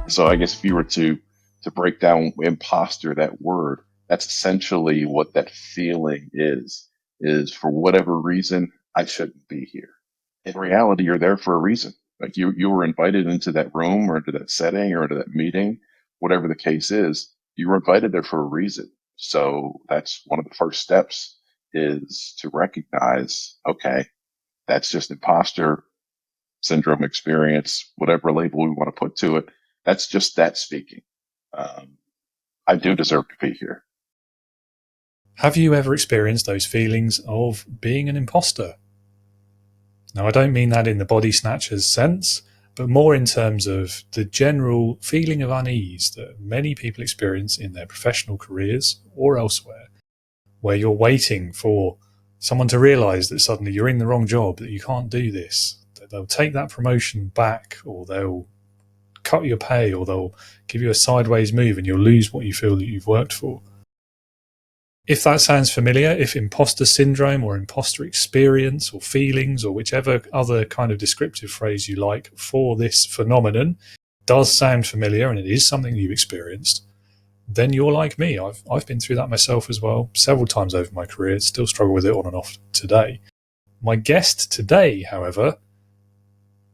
So I guess if you were to break down imposter, that word, that's essentially what that feeling is for whatever reason, I shouldn't be here. In reality, you're there for a reason. Like you were invited into that room or into that setting or into that meeting, whatever the case is, you were invited there for a reason. So that's one of the first steps is to recognize, okay, that's just imposter syndrome experience, whatever label we want to put to it. That's just that speaking. Um, I do deserve to be here. Have you ever experienced those feelings of being an imposter? Now, I don't mean that in the body snatchers sense, but more in terms of the general feeling of unease that many people experience in their professional careers or elsewhere, where you're waiting for someone to realize that suddenly you're in the wrong job, that you can't do this, that they'll take that promotion back, or they'll cut your pay, or they'll give you a sideways move and you'll lose what you feel that you've worked for. If that sounds familiar, if imposter syndrome or imposter experience or feelings or whichever other kind of descriptive phrase you like for this phenomenon does sound familiar and it is something you've experienced, then you're like me. I've been through that myself as well, several times over my career, still struggle with it on and off today. My guest today, however,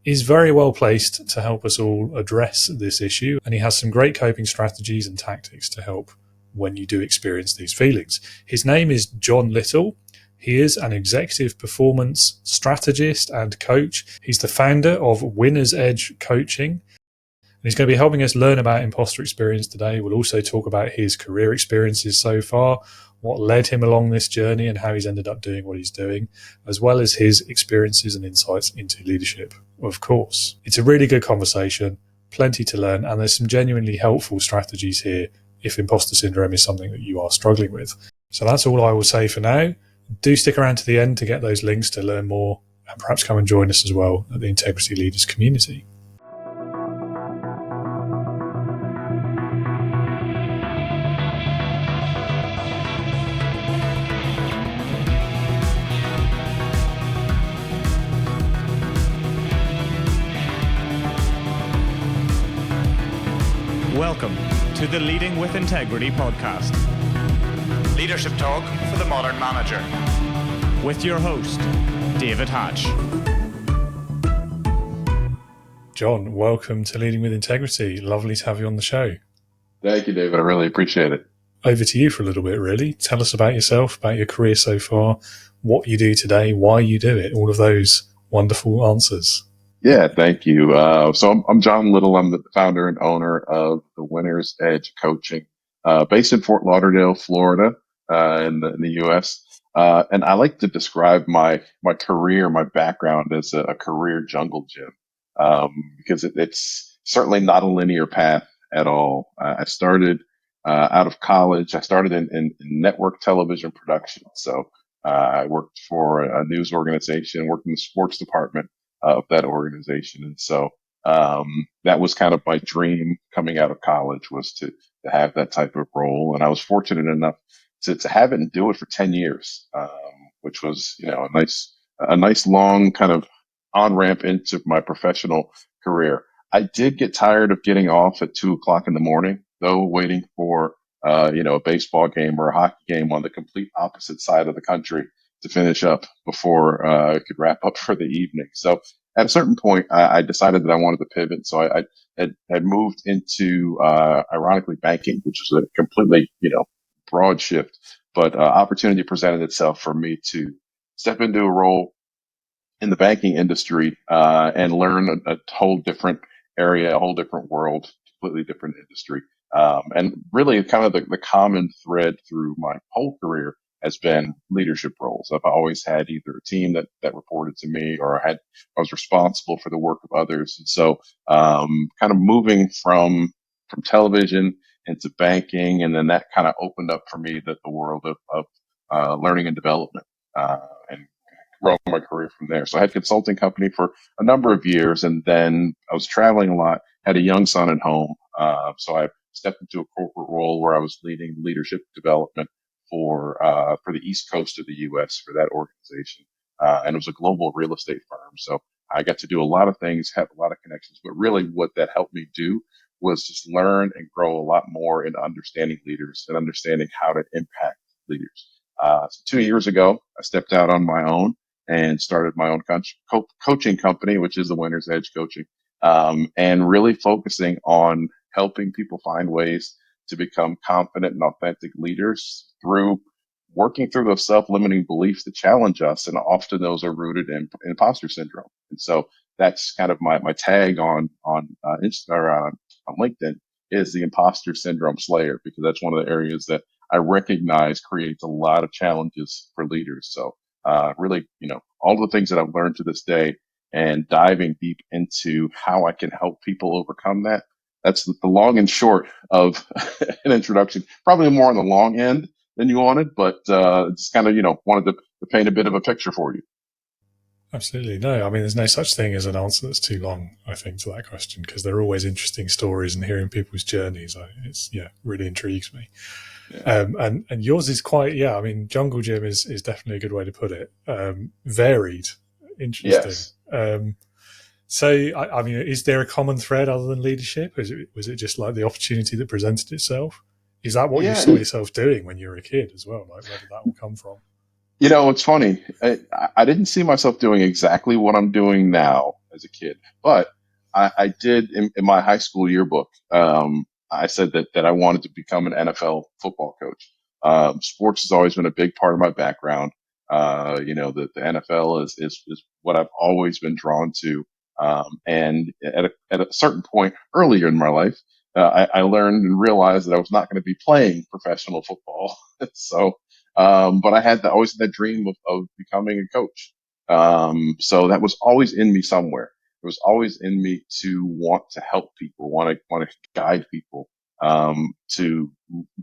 is very well placed to help us all address this issue, and he has some great coping strategies and tactics to help when you do experience these feelings. His name is John Little. He is an executive performance strategist and coach. He's the founder of Winner's Edge Coaching. And he's going to be helping us learn about imposter experience today. We'll also talk about his career experiences so far, what led him along this journey and how he's ended up doing what he's doing, as well as his experiences and insights into leadership, of course. It's a really good conversation, plenty to learn, and there's some genuinely helpful strategies here if imposter syndrome is something that you are struggling with. So that's all I will say for now. Do stick around to the end to get those links to learn more, and perhaps come and join us as well at the Integrity Leaders community. Welcome to the Leading with Integrity podcast. Leadership talk for the modern manager. With your host, David Hatch. John, welcome to Leading with Integrity. Lovely to have you on the show. Thank you, David. I really appreciate it. Over to you for a little bit, really. Tell us about yourself, about your career so far, what you do today, why you do it, all of those wonderful answers. Yeah, thank you. So I'm John Little. I'm the founder and owner of the Winner's Edge Coaching, based in Fort Lauderdale, Florida, in the U.S. And I like to describe my career, my background as a career jungle gym, because it's certainly not a linear path at all. I started out of college. I started in network television production. So I worked for a news organization, worked in the sports department of that organization. And so that was kind of my dream coming out of college, was to have that type of role. And I was fortunate enough to have it and do it for 10 years, which was, a nice long kind of on ramp into my professional career. I did get tired of getting off at 2:00 in the morning, though, waiting for, a baseball game or a hockey game on the complete opposite side of the country to finish up before I could wrap up for the evening. So at a certain point, I decided that I wanted to pivot. So I had moved into, ironically, banking, which was a completely, broad shift. But opportunity presented itself for me to step into a role in the banking industry and learn a whole different area, a whole different world, completely different industry. And really kind of the common thread through my whole career has been leadership roles. I've always had either a team that reported to me, or I was responsible for the work of others. And so kind of moving from television into banking, and then that kind of opened up for me the world of learning and development, and growing my career from there. So I had a consulting company for a number of years, and then I was traveling a lot, had a young son at home. So I stepped into a corporate role where I was leading leadership development for the East Coast of the U.S. for that organization. And it was a global real estate firm. So I got to do a lot of things, have a lot of connections, but really what that helped me do was just learn and grow a lot more in understanding leaders and understanding how to impact leaders. So 2 years ago, I stepped out on my own and started my own coaching company, which is the Winner's Edge Coaching, and really focusing on helping people find ways to become confident and authentic leaders through working through those self-limiting beliefs that challenge us. And often those are rooted in imposter syndrome. And so that's kind of my tag on Insta or on LinkedIn is the Imposter Syndrome Slayer, because that's one of the areas that I recognize creates a lot of challenges for leaders. So really, all the things that I've learned to this day and diving deep into how I can help people overcome that. That's the long and short of an introduction. Probably more on the long end than you wanted, but just kind of, wanted to paint a bit of a picture for you. Absolutely. No, I mean, there's no such thing as an answer that's too long, I think, to that question, because they're always interesting stories, and hearing people's journeys, really intrigues me. Yeah. And yours is quite, I mean, jungle gym is definitely a good way to put it. Varied, interesting. Yes. So, I mean, is there a common thread other than leadership? Was it just like the opportunity that presented itself? Is that what you saw yourself doing when you were a kid as well? Like, where did that all come from? It's funny. I didn't see myself doing exactly what I'm doing now as a kid, but I did in my high school yearbook. I said that I wanted to become an NFL football coach. Sports has always been a big part of my background. The NFL is what I've always been drawn to. And at a certain point earlier in my life, I learned and realized that I was not going to be playing professional football. So, but I always had that dream of becoming a coach. So that was always in me somewhere. It was always in me to want to help people, want to guide people, to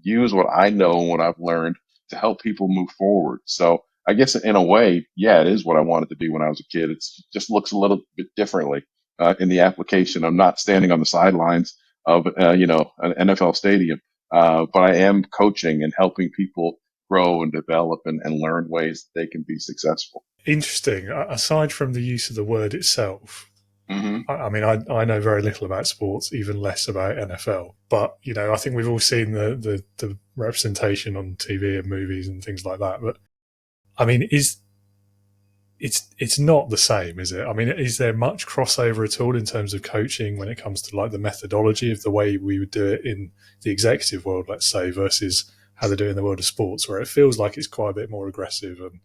use what I know and what I've learned to help people move forward. So I guess in a way, it is what I wanted to be when I was a kid. It just looks a little bit differently in the application. I'm not standing on the sidelines of an NFL stadium, but I am coaching and helping people grow and develop and learn ways that they can be successful. Interesting. Aside from the use of the word itself, I mean, I know very little about sports, even less about NFL. But I think we've all seen the representation on TV and movies and things like that. But I mean, it's not the same, is it? I mean, is there much crossover at all in terms of coaching when it comes to like the methodology of the way we would do it in the executive world, let's say, versus how they do it in the world of sports, where it feels like it's quite a bit more aggressive and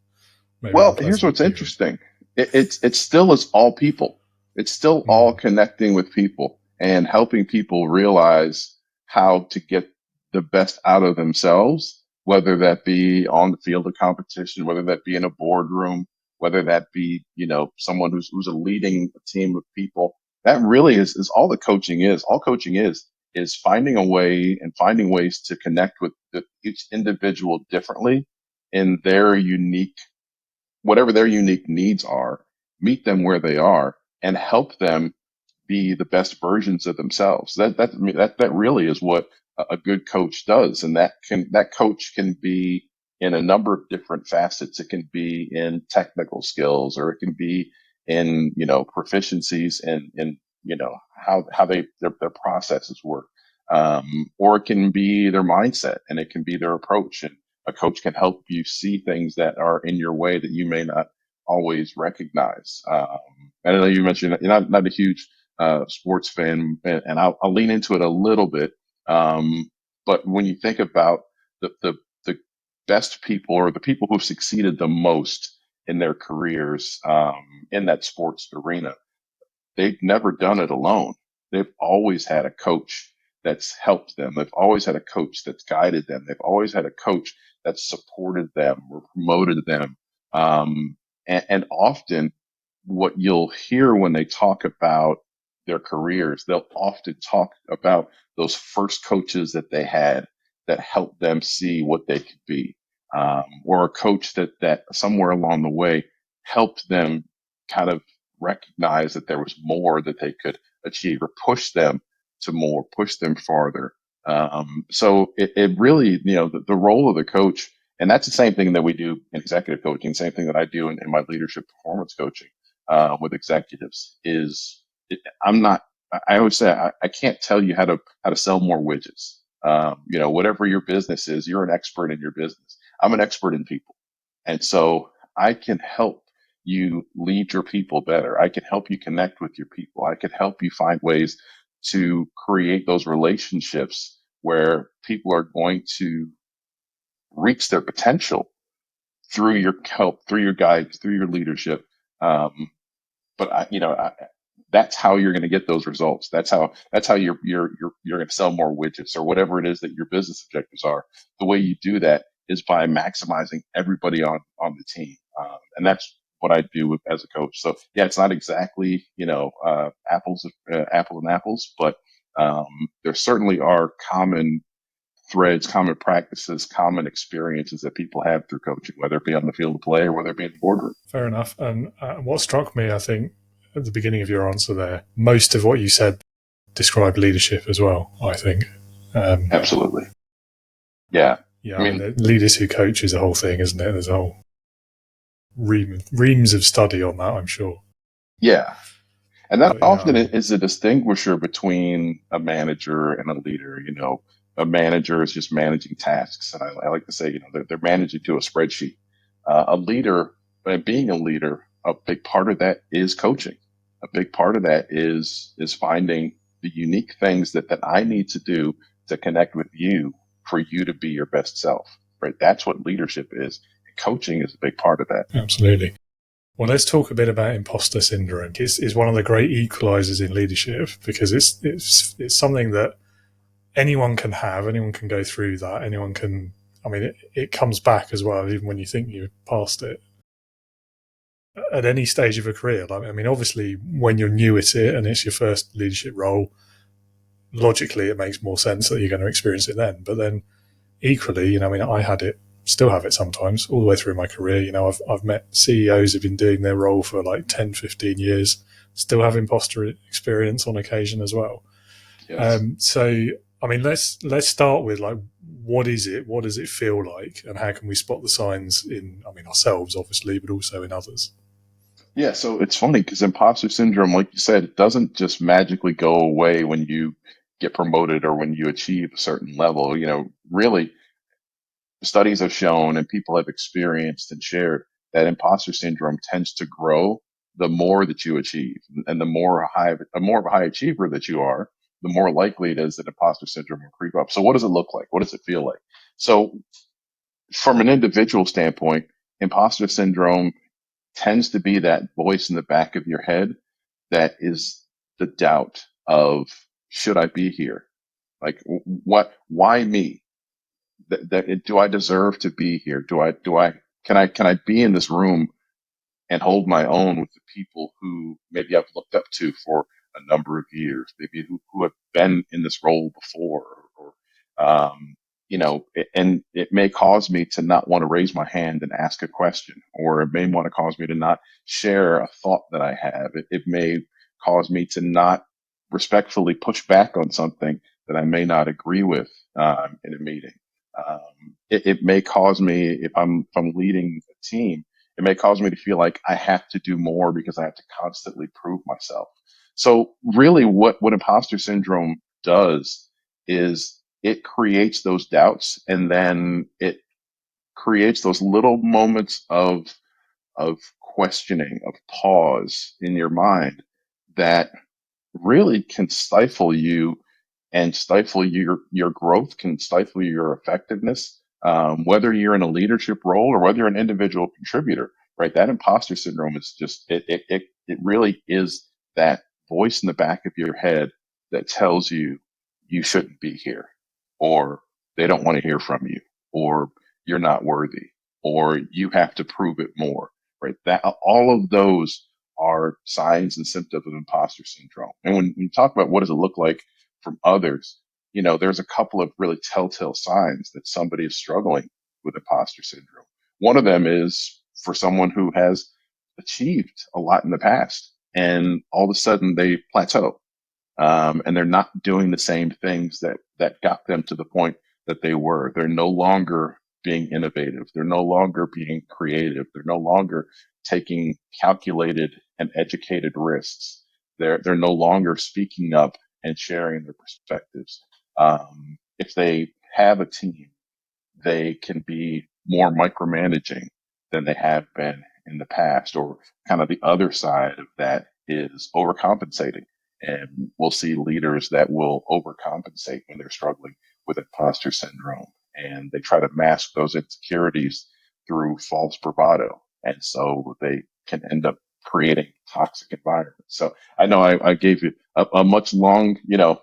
maybe. Well, here's what's interesting. It still is all people. It's still all connecting with people and helping people realize how to get the best out of themselves, whether that be on the field of competition, whether that be in a boardroom, whether that be, someone who's leading a team of people. That really is all the coaching is. All coaching is finding a way and finding ways to connect with each individual differently in their unique, whatever their unique needs are, meet them where they are and help them be the best versions of themselves. That really is what a good coach does. And that coach can be in a number of different facets. It can be in technical skills, or it can be in, proficiencies in how their processes work. Or it can be their mindset, and it can be their approach. And a coach can help you see things that are in your way that you may not always recognize. I know you mentioned you're not a huge sports fan, and I'll lean into it a little bit. But when you think about the best people, or the people who've succeeded the most in their careers in that sports arena, they've never done it alone. They've always had a coach that's helped them. They've always had a coach that's guided them. They've always had a coach that's supported them or promoted them. And often what you'll hear when they talk about their careers, they'll often talk about those first coaches that they had that helped them see what they could be, or a coach that somewhere along the way helped them kind of recognize that there was more that they could achieve, or push them to more, push them farther. So it really, the role of the coach, and that's the same thing that we do in executive coaching, same thing that I do in my leadership performance coaching with executives, is I I always say I can't tell you how to sell more widgets. Whatever your business is, you're an expert in your business. I'm an expert in people. And so I can help you lead your people better. I can help you connect with your people. I can help you find ways to create those relationships where people are going to reach their potential through your help, through your guidance, through your leadership. But that's how you're going to get those results. That's how you're going to sell more widgets or whatever it is that your business objectives are. The way you do that is by maximizing everybody on the team, and that's what I do as a coach. So yeah, it's not exactly apples and apples, but there certainly are common threads, common practices, common experiences that people have through coaching, whether it be on the field of play or whether it be in the boardroom. Fair enough. And what struck me, I think, at the beginning of your answer there, most of what you said described leadership as well, I think. Absolutely. Yeah. Yeah, I mean, leaders who coach is a whole thing, isn't it? There's a whole reams of study on that, I'm sure. Yeah. And that often is a distinguisher between a manager and a leader. A manager is just managing tasks. And I like to say, they're managing to a spreadsheet. A leader, being a leader, a big part of that is coaching. A big part of that is finding the unique things that I need to do to connect with you for you to be your best self, right? That's what leadership is. Coaching is a big part of that. Absolutely. Well, let's talk a bit about imposter syndrome. It's one of the great equalizers in leadership because it's something that anyone can have, anyone can go through that, anyone can, it comes back as well, even when you think you've passed it. At any stage of a career, obviously, when you're new at it and it's your first leadership role, logically it makes more sense that you're going to experience it then. But then equally, I had it, still have it sometimes, all the way through my career. I've met CEOs who've been doing their role for like 10, 15 years, still have imposter experience on occasion as well. Yes. Let's start with what is it? What does it feel like? And how can we spot the signs in, ourselves, obviously, but also in others? Yeah. So it's funny because imposter syndrome, like you said, it doesn't just magically go away when you get promoted or when you achieve a certain level. Really, studies have shown and people have experienced and shared that imposter syndrome tends to grow the more that you achieve, and the more of a high achiever that you are, the more likely it is that imposter syndrome will creep up. So what does it look like? What does it feel like? So from an individual standpoint, imposter syndrome tends to be that voice in the back of your head that is the doubt of, should I be here? Like, why me? Do I deserve to be here? Can I be in this room and hold my own with the people who maybe I've looked up to for a number of years, maybe who have been in this role before, or and it may cause me to not want to raise my hand and ask a question, or it may want to cause me to not share a thought that I have. It may cause me to not respectfully push back on something that I may not agree with in a meeting. It may cause me, if I'm leading a team, it may cause me to feel like I have to do more because I have to constantly prove myself. So really what imposter syndrome does is it creates those doubts, and then it creates those little moments of questioning, of pause in your mind that really can stifle you and stifle your growth, can stifle your effectiveness, whether you're in a leadership role or whether you're an individual contributor, right? That imposter syndrome is just, it really is that voice in the back of your head that tells you you shouldn't be here, or they don't want to hear from you, or you're not worthy, or you have to prove it more, right? That all of those are signs and symptoms of imposter syndrome. And when you talk about what does it look like from others, there's a couple of really telltale signs that somebody is struggling with imposter syndrome. One of them is for someone who has achieved a lot in the past and all of a sudden they plateau, and they're not doing the same things that got them to the point that they were. They're no longer being innovative. They're no longer being creative. They're no longer taking calculated and educated risks. They're no longer speaking up and sharing their perspectives. If they have a team, they can be more micromanaging than they have been in the past, or kind of the other side of that is overcompensating. And we'll see leaders that will overcompensate when they're struggling with imposter syndrome, and they try to mask those insecurities through false bravado. And so they can end up creating toxic environments. So I know I gave you a much long,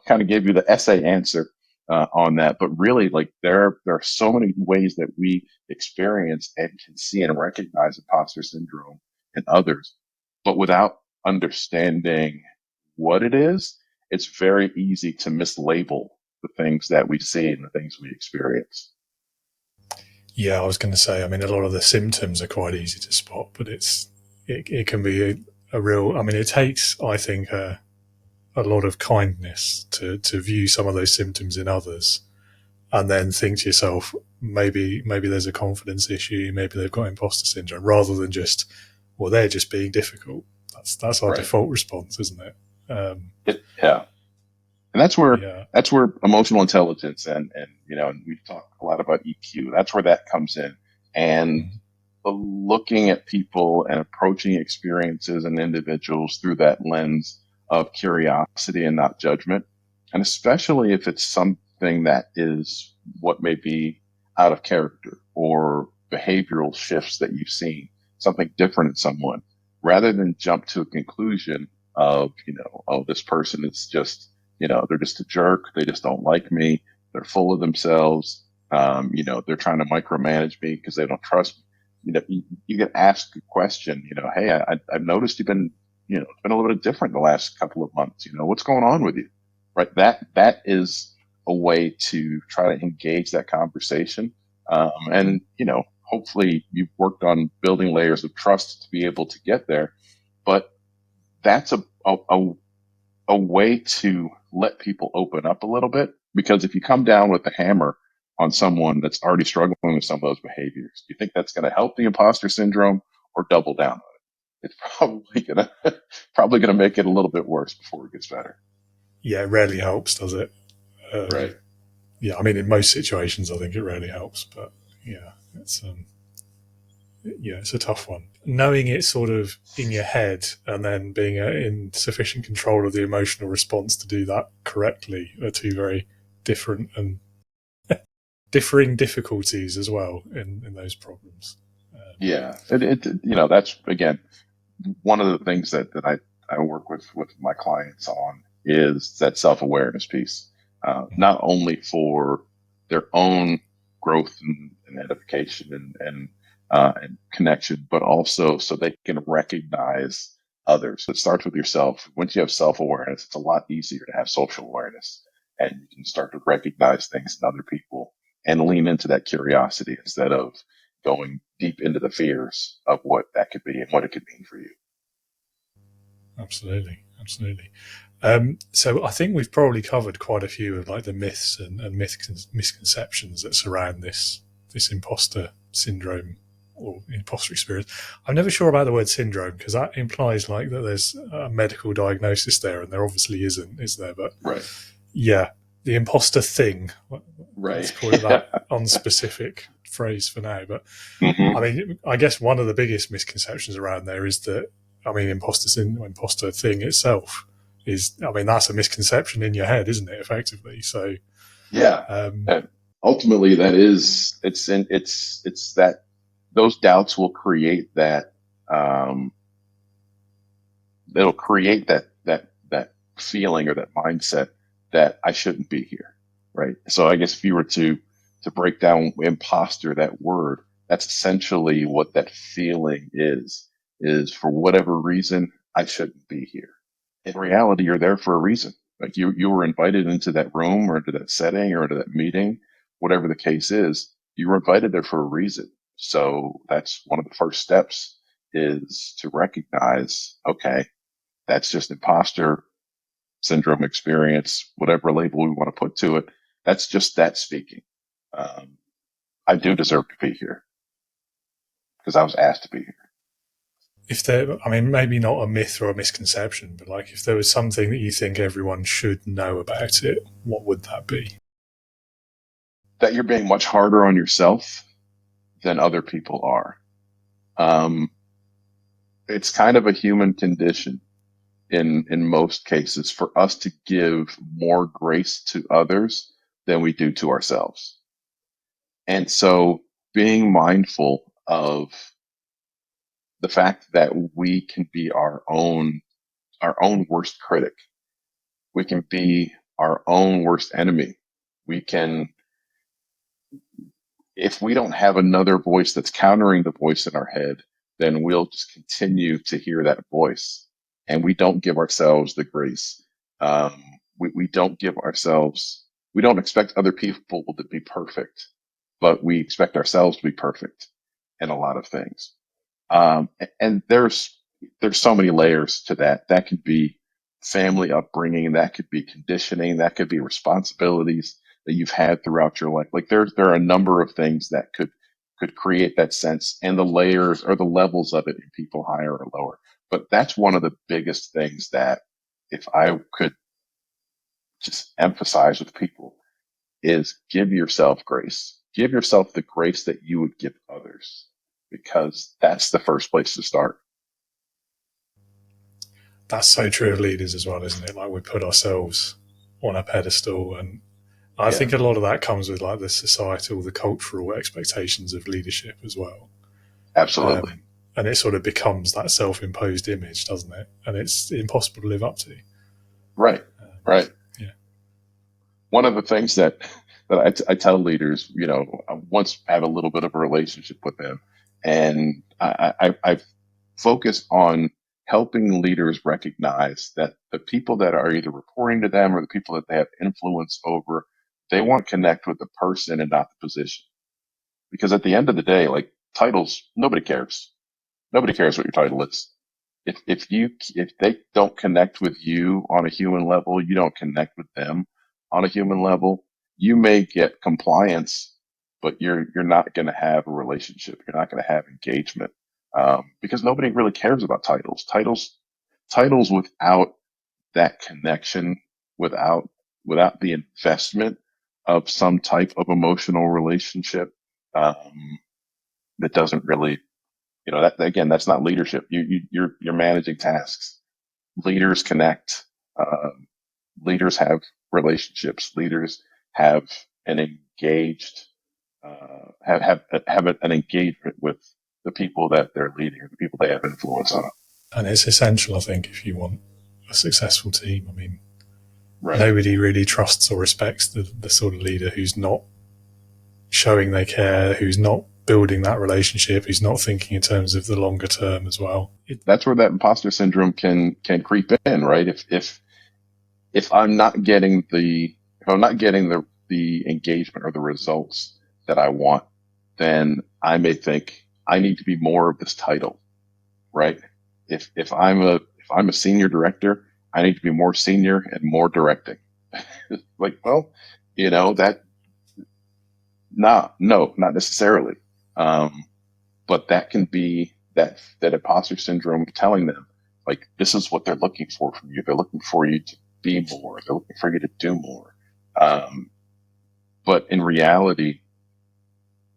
kind of gave you the essay answer on that. But really, like there are so many ways that we experience and can see and recognize imposter syndrome in others, but without understanding what it is, it's very easy to mislabel the things that we see and the things we experience. Yeah, I was going to say, I mean, a lot of the symptoms are quite easy to spot, but it can be a real, I mean, it takes, I think, a lot of kindness to view some of those symptoms in others and then think to yourself, maybe there's a confidence issue, maybe they've got imposter syndrome, rather than just, well, they're just being difficult. That's our Right. default response, isn't it? Yeah. And that's where Yeah. emotional intelligence and we've talked a lot about EQ. That's where that comes in. And looking at people and approaching experiences and individuals through that lens of curiosity and not judgment. And especially if it's something that is what may be out of character or behavioral shifts that you've seen, something different in someone, rather than jump to a conclusion of, oh, this person is just, they're just a jerk. They just don't like me. They're full of themselves. They're trying to micromanage me because they don't trust me. You get asked a question, hey, I've noticed you've been, it's been a little bit different the last couple of months. What's going on with you? Right. That is a way to try to engage that conversation. And, hopefully you've worked on building layers of trust to be able to get there. But that's a way to let people open up a little bit, because if you come down with the hammer on someone that's already struggling with some of those behaviors, do you think that's going to help the imposter syndrome or double down on it? It's probably gonna make it a little bit worse before it gets better. Yeah, it rarely helps, does it? Right. Yeah, I mean, in most situations, I think it rarely helps, but yeah, it's a tough one. Knowing it's sort of in your head and then being in sufficient control of the emotional response to do that correctly are two very different and differing difficulties as well in those problems. Yeah, that's again one of the things that I work with my clients on is that self-awareness piece, not only for their own growth and edification and connection, but also so they can recognize others. It starts with yourself. Once you have self-awareness, it's a lot easier to have social awareness, and you can start to recognize things in other people and lean into that curiosity instead of going deep into the fears of what that could be and what it could mean for you. Absolutely. So I think we've probably covered quite a few of like the myths and misconceptions that surround this imposter syndrome or imposter experience. I'm never sure about the word syndrome because that implies like that there's a medical diagnosis there, and there obviously isn't, is there? But right, yeah, the imposter thing. Right, let's call it that unspecific phrase for now. But I mean, I guess one of the biggest misconceptions around there is that, I mean, imposter thing itself is, I mean, that's a misconception in your head, isn't it? Effectively. So yeah. Ultimately, that is it's that those doubts will create that it'll create that feeling or that mindset that I shouldn't be here, right? So I guess if you were to break down imposter, that word, that's essentially what that feeling is for whatever reason I shouldn't be here. In reality, you're there for a reason. Like you were invited into that room or into that setting or into that meeting, whatever the case is, you were invited there for a reason. So that's one of the first steps, is to recognize, okay, that's just imposter syndrome experience, whatever label we want to put to it. That's just that speaking. I do deserve to be here because I was asked to be here. if there, I mean, maybe not a myth or a misconception, but like if there was something that you think everyone should know about it, what would that be? That you're being much harder on yourself than other people are. It's kind of a human condition in most cases for us to give more grace to others than we do to ourselves. And so being mindful of the fact that we can be our own worst critic. We can be our own worst enemy. We can, if we don't have another voice that's countering the voice in our head, then we'll just continue to hear that voice, and we don't give ourselves the grace. We don't give ourselves, we don't expect other people to be perfect, but we expect ourselves to be perfect in a lot of things. And there's so many layers to that. That could be family upbringing, that could be conditioning, that could be responsibilities that you've had throughout your life. Like there are a number of things that could create that sense, and the layers or the levels of it in people higher or lower. But that's one of the biggest things that, if I could just emphasize with people, is give yourself grace. Give yourself the grace that you would give others, because that's the first place to start. That's so true of leaders as well, isn't it? Like we put ourselves on a pedestal, and I think a lot of that comes with like the societal, the cultural expectations of leadership as well. Absolutely. And it sort of becomes that self-imposed image, doesn't it? And it's impossible to live up to. Right. Right. Yeah. One of the things that I tell leaders, I once had a little bit of a relationship with them, and I focus on helping leaders recognize that the people that are either reporting to them or the people that they have influence over, they want to connect with the person and not the position. Because at the end of the day, like titles, nobody cares. Nobody cares what your title is. If they don't connect with you on a human level, you don't connect with them on a human level, you may get compliance, but you're not going to have a relationship. You're not going to have engagement, because nobody really cares about titles. Titles without that connection, without the investment of some type of emotional relationship, that doesn't really, that again, that's not leadership. You're managing tasks. Leaders connect. Leaders have relationships. Leaders have an engaged, have an engagement with the people that they're leading or the people they have influence on. And it's essential, I think, if you want a successful team. I mean, right. Nobody really trusts or respects the sort of leader who's not showing they care, who's not building that relationship, who's not thinking in terms of the longer term as well. That's where that imposter syndrome can creep in, right? If I'm not getting the engagement or the results that I want, then I may think I need to be more of this title, right? If I'm a senior director, I need to be more senior and more directing. Like, well, that, no, not necessarily. But that can be that imposter syndrome telling them, like, this is what they're looking for from you. They're looking for you to be more. They're looking for you to do more. But in reality,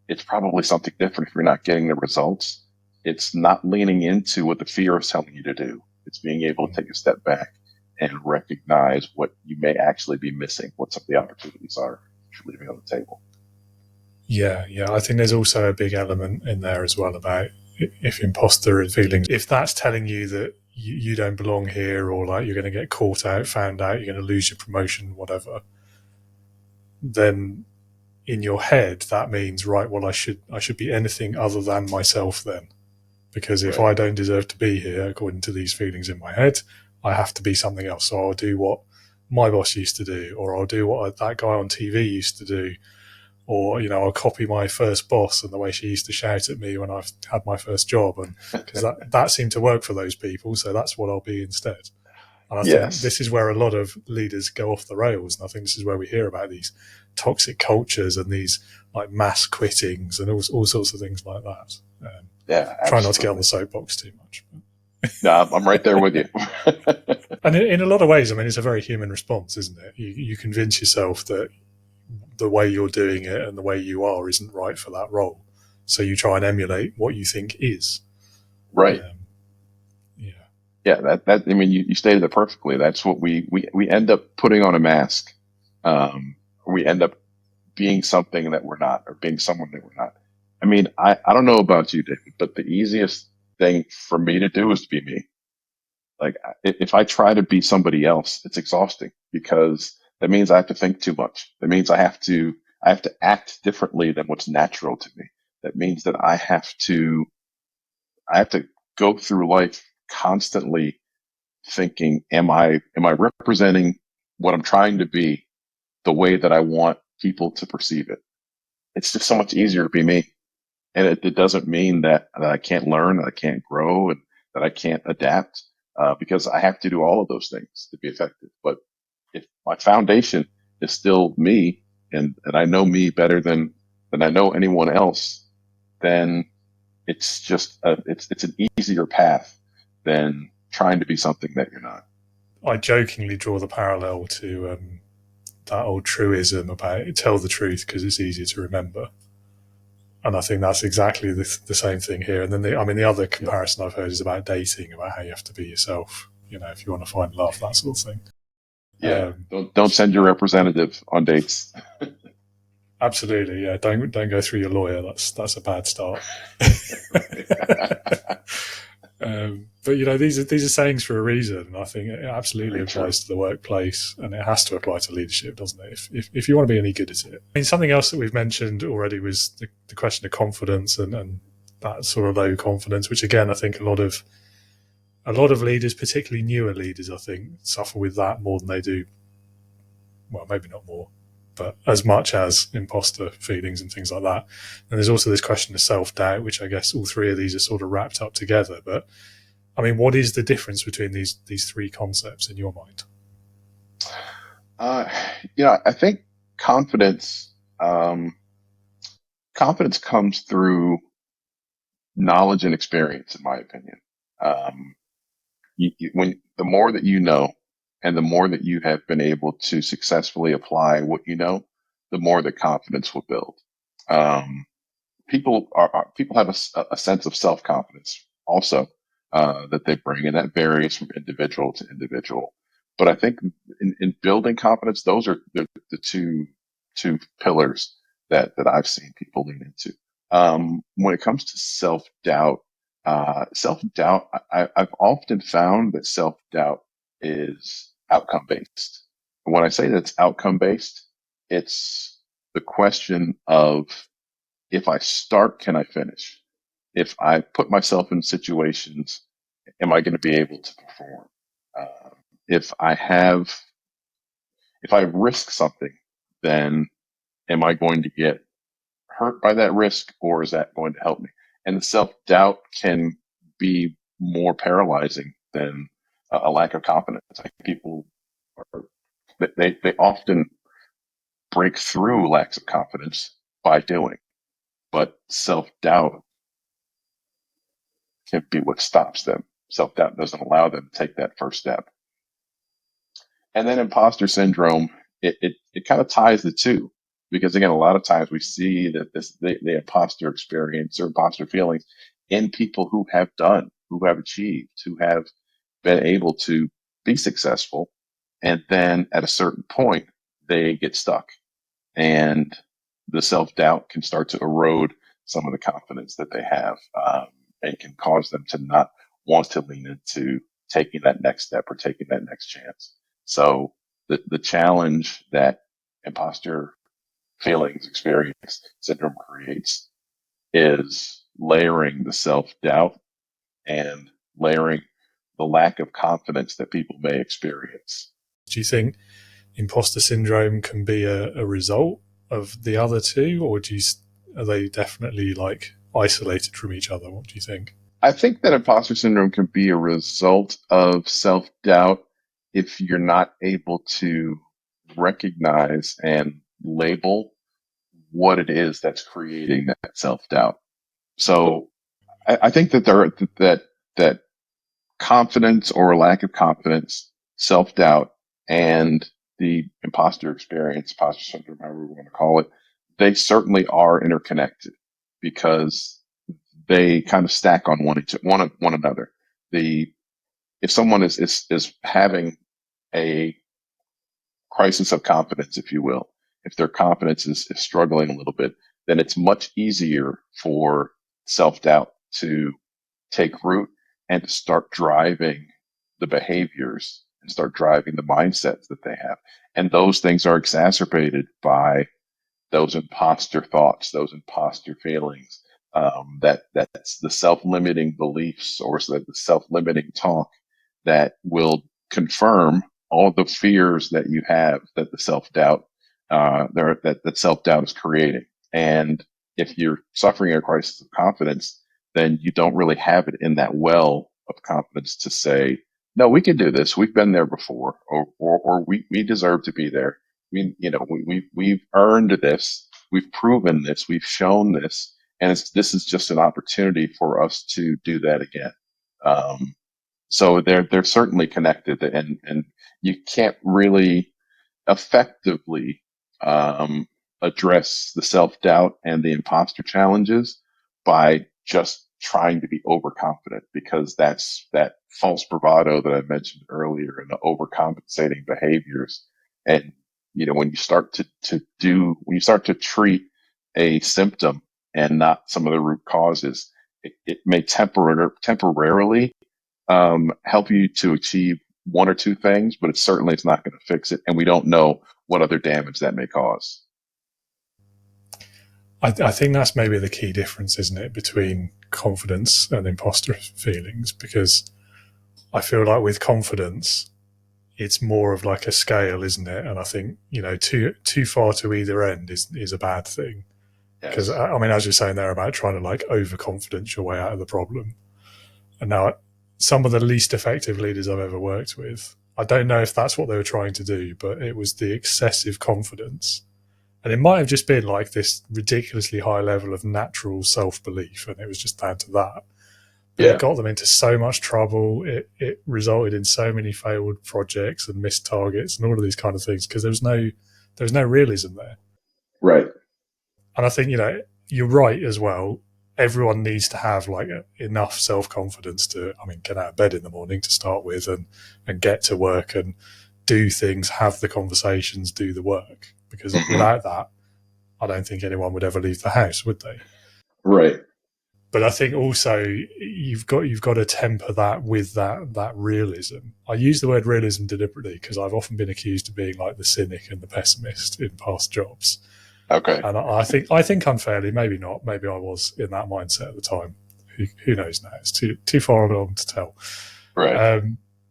it's probably something different if you're not getting the results. It's not leaning into what the fear is telling you to do. It's being able to take a step back and recognize what you may actually be missing, what some of the opportunities are that you're leaving on the table. Yeah. I think there's also a big element in there as well about if imposter feelings, if that's telling you that you don't belong here, or like you're going to get caught out, found out, you're going to lose your promotion, whatever, then in your head that means, right, well, I should be anything other than myself then, because if I don't deserve to be here according to these feelings in my head, I have to be something else. So I'll do what my boss used to do, or I'll do what that guy on TV used to do, or I'll copy my first boss and the way she used to shout at me when I've had my first job, and because that seemed to work for those people, so that's what I'll be instead. And I think this is where a lot of leaders go off the rails, and I think this is where we hear about these toxic cultures and these like mass quittings and all sorts of things like that. Yeah, Try not to get on absolutely. the soapbox too much. No, I'm right there with you. And in a lot of ways, I mean, it's a very human response, isn't it? You convince yourself that the way you're doing it and the way you are isn't right for that role. So you try and emulate what you think is. Right. Yeah. Yeah, I mean, you stated it perfectly. That's what we end up putting on a mask. We end up being something that we're not, or being someone that we're not. I mean, I don't know about you, David, but the easiest thing for me to do is to be me. Like, if I try to be somebody else, it's exhausting because that means I have to think too much. That means I have to act differently than what's natural to me. That means that I have to go through life constantly thinking, am I representing what I'm trying to be the way that I want people to perceive it? It's just so much easier to be me. And it doesn't mean that I can't learn, that I can't grow, and that I can't adapt, because I have to do all of those things to be effective. But if my foundation is still me, and I know me better than I know anyone else, then it's just it's an easier path than trying to be something that you're not. I jokingly draw the parallel to that old truism about tell the truth because it's easier to remember. And I think that's exactly the same thing here. And then the other Yep. comparison I've heard is about dating, about how you have to be yourself, if you want to find love, that sort of thing. Yeah. Don't send your representative on dates. Absolutely, yeah. Don't go through your lawyer. That's a bad start. But these are sayings for a reason, and I think it absolutely Very true. applies to the workplace, and it has to apply to leadership, doesn't it? If you want to be any good at it. I mean, something else that we've mentioned already was the question of confidence and that sort of low confidence, which again I think a lot of leaders, particularly newer leaders, I think suffer with that more than they do. Well, maybe not more, but as much as imposter feelings and things like that. And there's also this question of self-doubt, which I guess all three of these are sort of wrapped up together. But I mean, what is the difference between these three concepts in your mind? Uh, I think confidence, um, confidence comes through knowledge and experience, in my opinion. Um, when the more that you know, and the more that you have been able to successfully apply what you know, the more the confidence will build. Um, people have a sense of self confidence also, that they bring, and that varies from individual to individual. But I think in building confidence, those are the two pillars that I've seen people lean into. When it comes to self doubt, I've often found that self doubt is outcome based. And when I say that it's outcome based, it's the question of, if I start, can I finish? If I put myself in situations, am I going to be able to perform? Uh, if I have, if I risk something, then am I going to get hurt by that risk, or is that going to help me? And the self doubt can be more paralyzing than a lack of confidence. I think people are, they often break through lacks of confidence by doing, but self doubt can be what stops them. Self doubt doesn't allow them to take that first step. And then imposter syndrome, it kind of ties the two, because again, a lot of times we see that the imposter experience or imposter feelings in people who have achieved, who have been able to be successful. And then at a certain point, they get stuck, and the self doubt can start to erode some of the confidence that they have, and can cause them to not want to lean into taking that next step or taking that next chance. So the challenge that imposter feelings experience syndrome creates is layering the self doubt and layering the lack of confidence that people may experience. Do you think imposter syndrome can be a result of the other two, or are they definitely like isolated from each other? What do you think? I think that imposter syndrome can be a result of self doubt if you're not able to recognize and label what it is that's creating that self doubt. So I think that that confidence or lack of confidence, self doubt, and the imposter experience, imposter syndrome, however we want to call it, they certainly are interconnected because they kind of stack on one another. The If someone is having a crisis of confidence, if you will, if their confidence is struggling a little bit, then it's much easier for self doubt to take root and to start driving the behaviors and start driving the mindsets that they have. And those things are exacerbated by those imposter thoughts, those imposter feelings, that's the self-limiting beliefs or the self-limiting talk that will confirm all the fears that you have that the self-doubt that self-doubt is creating. And if you're suffering a crisis of confidence, then you don't really have it in that well of confidence to say, no, we can do this. We've been there before, or we deserve to be there. We've earned this. We've proven this. We've shown this, and this is just an opportunity for us to do that again. So they're certainly connected, and you can't really effectively address the self doubt and the imposter challenges by just trying to be overconfident, because that's that false bravado that I mentioned earlier and the overcompensating behaviors. And when you start when you start to treat a symptom and not some of the root causes, it may temporarily help you to achieve one or two things, but it's not going to fix it. And we don't know what other damage that may cause. I think that's maybe the key difference, isn't it, between confidence and imposter feelings? Because I feel like with confidence, it's more of like a scale, isn't it? And I think, too far to either end is a bad thing. Because, Yes. I mean, as you're saying there about trying to like overconfidence your way out of the problem. And now some of the least effective leaders I've ever worked with, I don't know if that's what they were trying to do, but it was the excessive confidence. And it might have just been like this ridiculously high level of natural self-belief, and it was just down to that. But it Yeah. got them into so much trouble. It resulted in so many failed projects and missed targets and all of these kind of things because there was no realism there. Right. And I think, you're right as well. Everyone needs to have like enough self-confidence to, get out of bed in the morning to start with and get to work and do things, have the conversations, do the work. Because without that, I don't think anyone would ever leave the house, would they? Right. But I think also you've got to temper that with that realism. I use the word realism deliberately because I've often been accused of being like the cynic and the pessimist in past jobs. Okay. And I think unfairly, maybe not, maybe I was in that mindset at the time. Who knows now? It's too far along to tell. Right.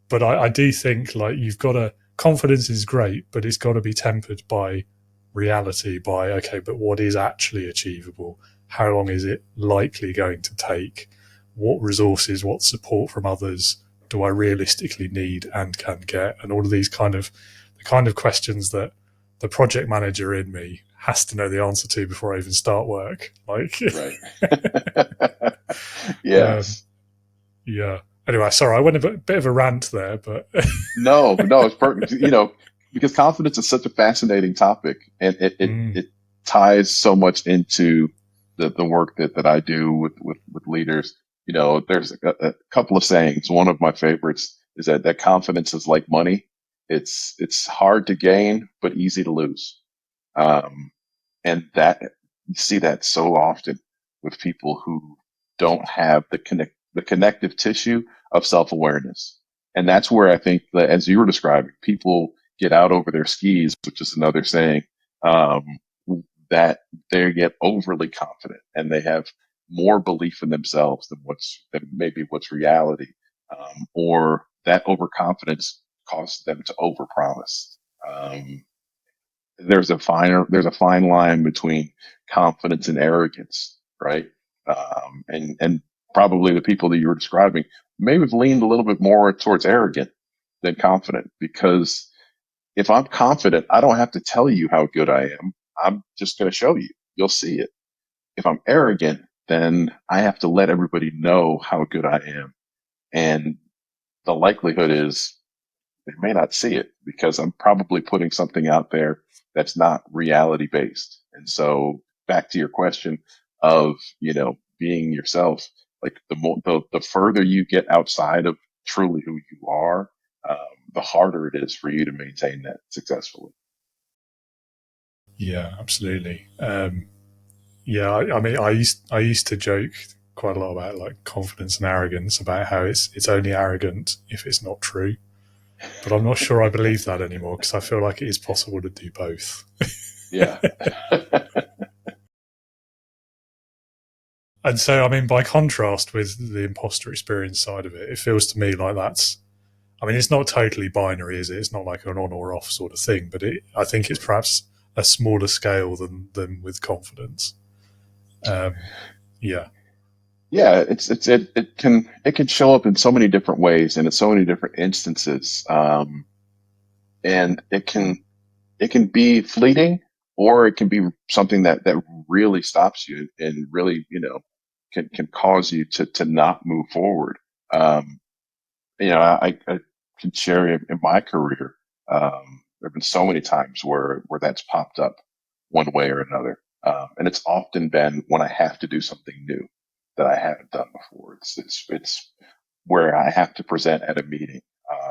But I do think like you've got to, confidence is great, but it's got to be tempered by reality, by, okay, but what is actually achievable? How long is it likely going to take? What resources, what support from others do I realistically need and can get? And all of these the kind of questions that the project manager in me has to know the answer to before I even start work. Like, Right. Yes. Yeah. Anyway, sorry, I went a bit of a rant there, but No, it's perfect. Because confidence is such a fascinating topic, and it ties so much into the work that I do with leaders. There's a couple of sayings. One of my favorites is that confidence is like money. It's hard to gain, but easy to lose. And that you see that so often with people who don't have the connective tissue of self-awareness. And that's where I think that, as you were describing, people get out over their skis, which is another saying, um, that they get overly confident and they have more belief in themselves than maybe what's reality, or that overconfidence causes them to overpromise. There's a fine line between confidence and arrogance, right? And probably the people that you were describing may have leaned a little bit more towards arrogant than confident, because if I'm confident, I don't have to tell you how good I am. I'm just going to show you. You'll see it. If I'm arrogant, then I have to let everybody know how good I am. And the likelihood is they may not see it because I'm probably putting something out there that's not reality based. And so back to your question of, being yourself, like the further you get outside of truly who you are, the harder it is for you to maintain that successfully. Yeah, absolutely. Yeah, I mean, I used to joke quite a lot about like confidence and arrogance, about how it's only arrogant if it's not true. But I'm not sure I believe that anymore, because I feel like it is possible to do both. Yeah. And so, I mean, by contrast with the imposter experience side of it, it feels to me like I mean, it's not totally binary, is it? It's not like an on or off sort of thing, but I think it's perhaps a smaller scale than with confidence. Um, yeah. Yeah, it can show up in so many different ways and in so many different instances. And it can be fleeting, or it can be something that really stops you and really, can cause you to not move forward. Um, I can share in my career. There have been so many times where that's popped up one way or another. And it's often been when I have to do something new that I haven't done before. It's where I have to present at a meeting,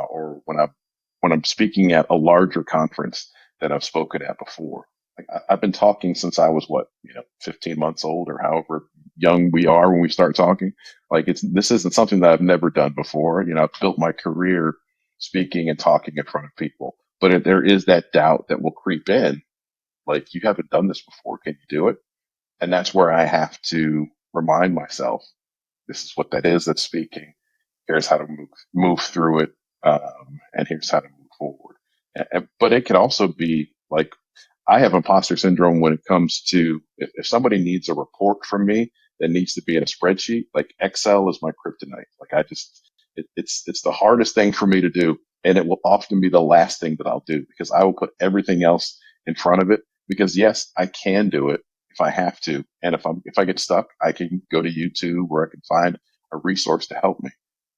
or when I'm speaking at a larger conference that I've spoken at before. Like I've been talking since I was 15 months old, or however young we are when we start talking. Like this isn't something that I've never done before. I've built my career speaking and talking in front of people, but if there is that doubt that will creep in, like, you haven't done this before. Can you do it? And that's where I have to remind myself, this is what that is that's speaking. Here's how to move through it. And here's how to move forward. But it can also be like, I have imposter syndrome when it comes to, if somebody needs a report from me that needs to be in a spreadsheet, like Excel is my kryptonite. Like it's the hardest thing for me to do. And it will often be the last thing that I'll do, because I will put everything else in front of it, because yes, I can do it if I have to. And if I get stuck, I can go to YouTube where I can find a resource to help me.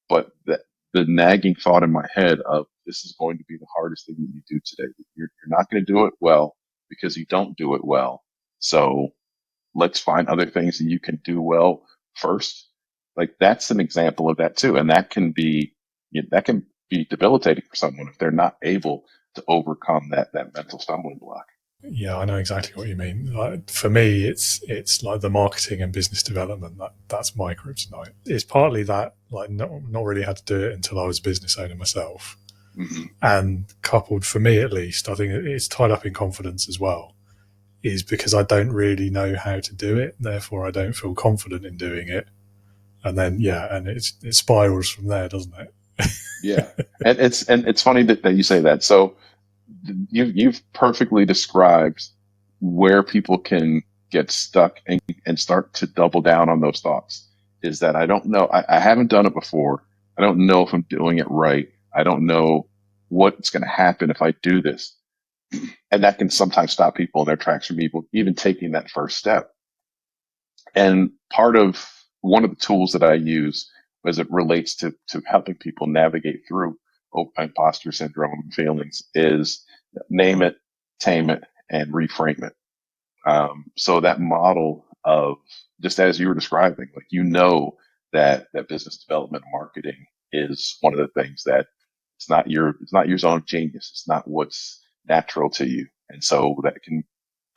But the nagging thought in my head of, this is going to be the hardest thing that you do today. You're not going to do it well because you don't do it well. So let's find other things that you can do well first. Like, that's an example of that too. And that can be debilitating for someone if they're not able to overcome that mental stumbling block. Yeah, I know exactly what you mean. Like, for me, it's like the marketing and business development, that's my kryptonite. It's partly that, like, not really had to do it until I was a business owner myself, Mm-hmm. and coupled, for me at least, I think it's tied up in confidence as well. Is because I don't really know how to do it, therefore I don't feel confident in doing it, and then it spirals from there, doesn't it? Yeah. And it's funny that you say that. So you've perfectly described where people can get stuck and start to double down on those thoughts. Is that, I don't know, I haven't done it before. I don't know if I'm doing it right. I don't know what's going to happen if I do this. And that can sometimes stop people in their tracks from even taking that first step. And one of the tools that I use as it relates to helping people navigate through imposter syndrome feelings is name it, tame it, and reframe it. So that model of, just as you were describing, like, that business development and marketing is one of the things that it's not your zone of genius. It's not what's natural to you. And so that can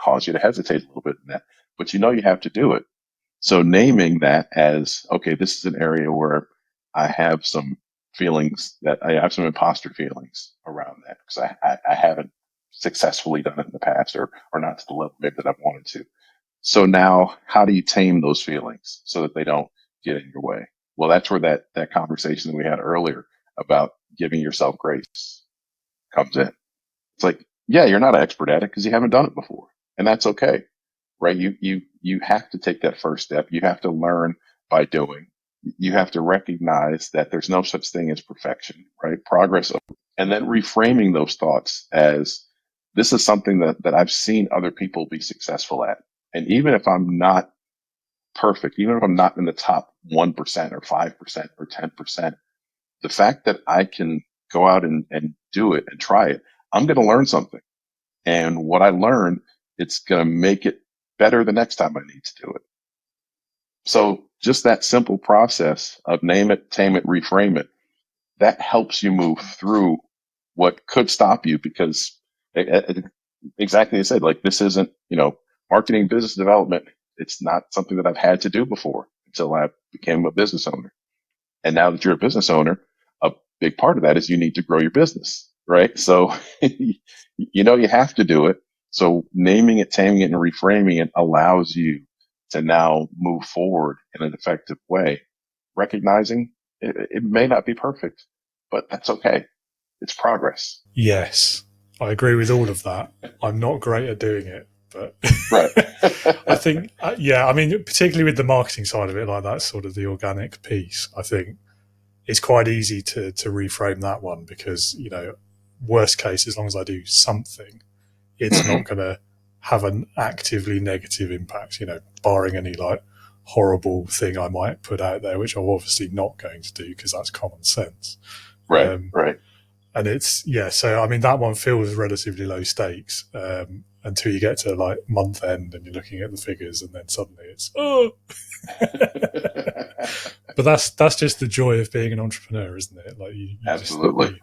cause you to hesitate a little bit in that, but you have to do it. So naming that as, okay, this is an area where I have some I have some imposter feelings around that, because I haven't successfully done it in the past, or not to the level maybe that I've wanted to. So now, how do you tame those feelings so that they don't get in your way? Well, that's where that conversation that we had earlier about giving yourself grace comes in. It's like, yeah, you're not an expert at it because you haven't done it before, and that's okay, right? You have to take that first step. You have to learn by doing. You have to recognize that there's no such thing as perfection, right? Progress, and then reframing those thoughts as, this is something that I've seen other people be successful at, and even if I'm not perfect, even if I'm not in the top 1% or 5% or 10%, the fact that I can go out and do it and try it, I'm going to learn something. And what I learn, it's going to make it better the next time I need to do it. So just that simple process of name it, tame it, reframe it, that helps you move through what could stop you, because exactly as I said, like, this isn't, marketing, business development. It's not something that I've had to do before until I became a business owner. And now that you're a business owner, a big part of that is you need to grow your business, right? So, you have to do it. So naming it, taming it, and reframing it allows you to now move forward in an effective way, recognizing it may not be perfect, but that's okay. It's progress. Yes, I agree with all of that. I'm not great at doing it, but Right. I think, I mean, particularly with the marketing side of it, like that's sort of the organic piece, I think it's quite easy to reframe that one because, worst case, as long as I do something, it's not going to have an actively negative impact, barring any like horrible thing I might put out there, which I'm obviously not going to do because that's common sense. Right. Right. And it's, so I mean, that one feels relatively low stakes until you get to like month end and you're looking at the figures and then suddenly it's, oh. But that's just the joy of being an entrepreneur, isn't it? Like you Absolutely.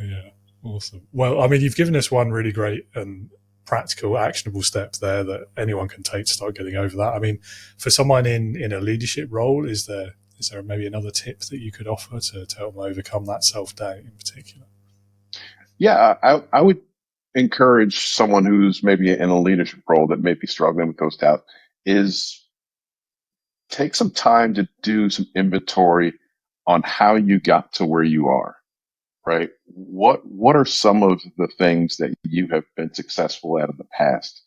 Yeah, awesome. Well, I mean, you've given us one really great and practical, actionable step there that anyone can take to start getting over that. I mean, for someone in a leadership role, is there maybe another tip that you could offer to help them overcome that self-doubt in particular? Yeah, I would encourage someone who's maybe in a leadership role that may be struggling with those doubts is take some time to do some inventory on how you got to where you are, right? What are some of the things that you have been successful at in the past?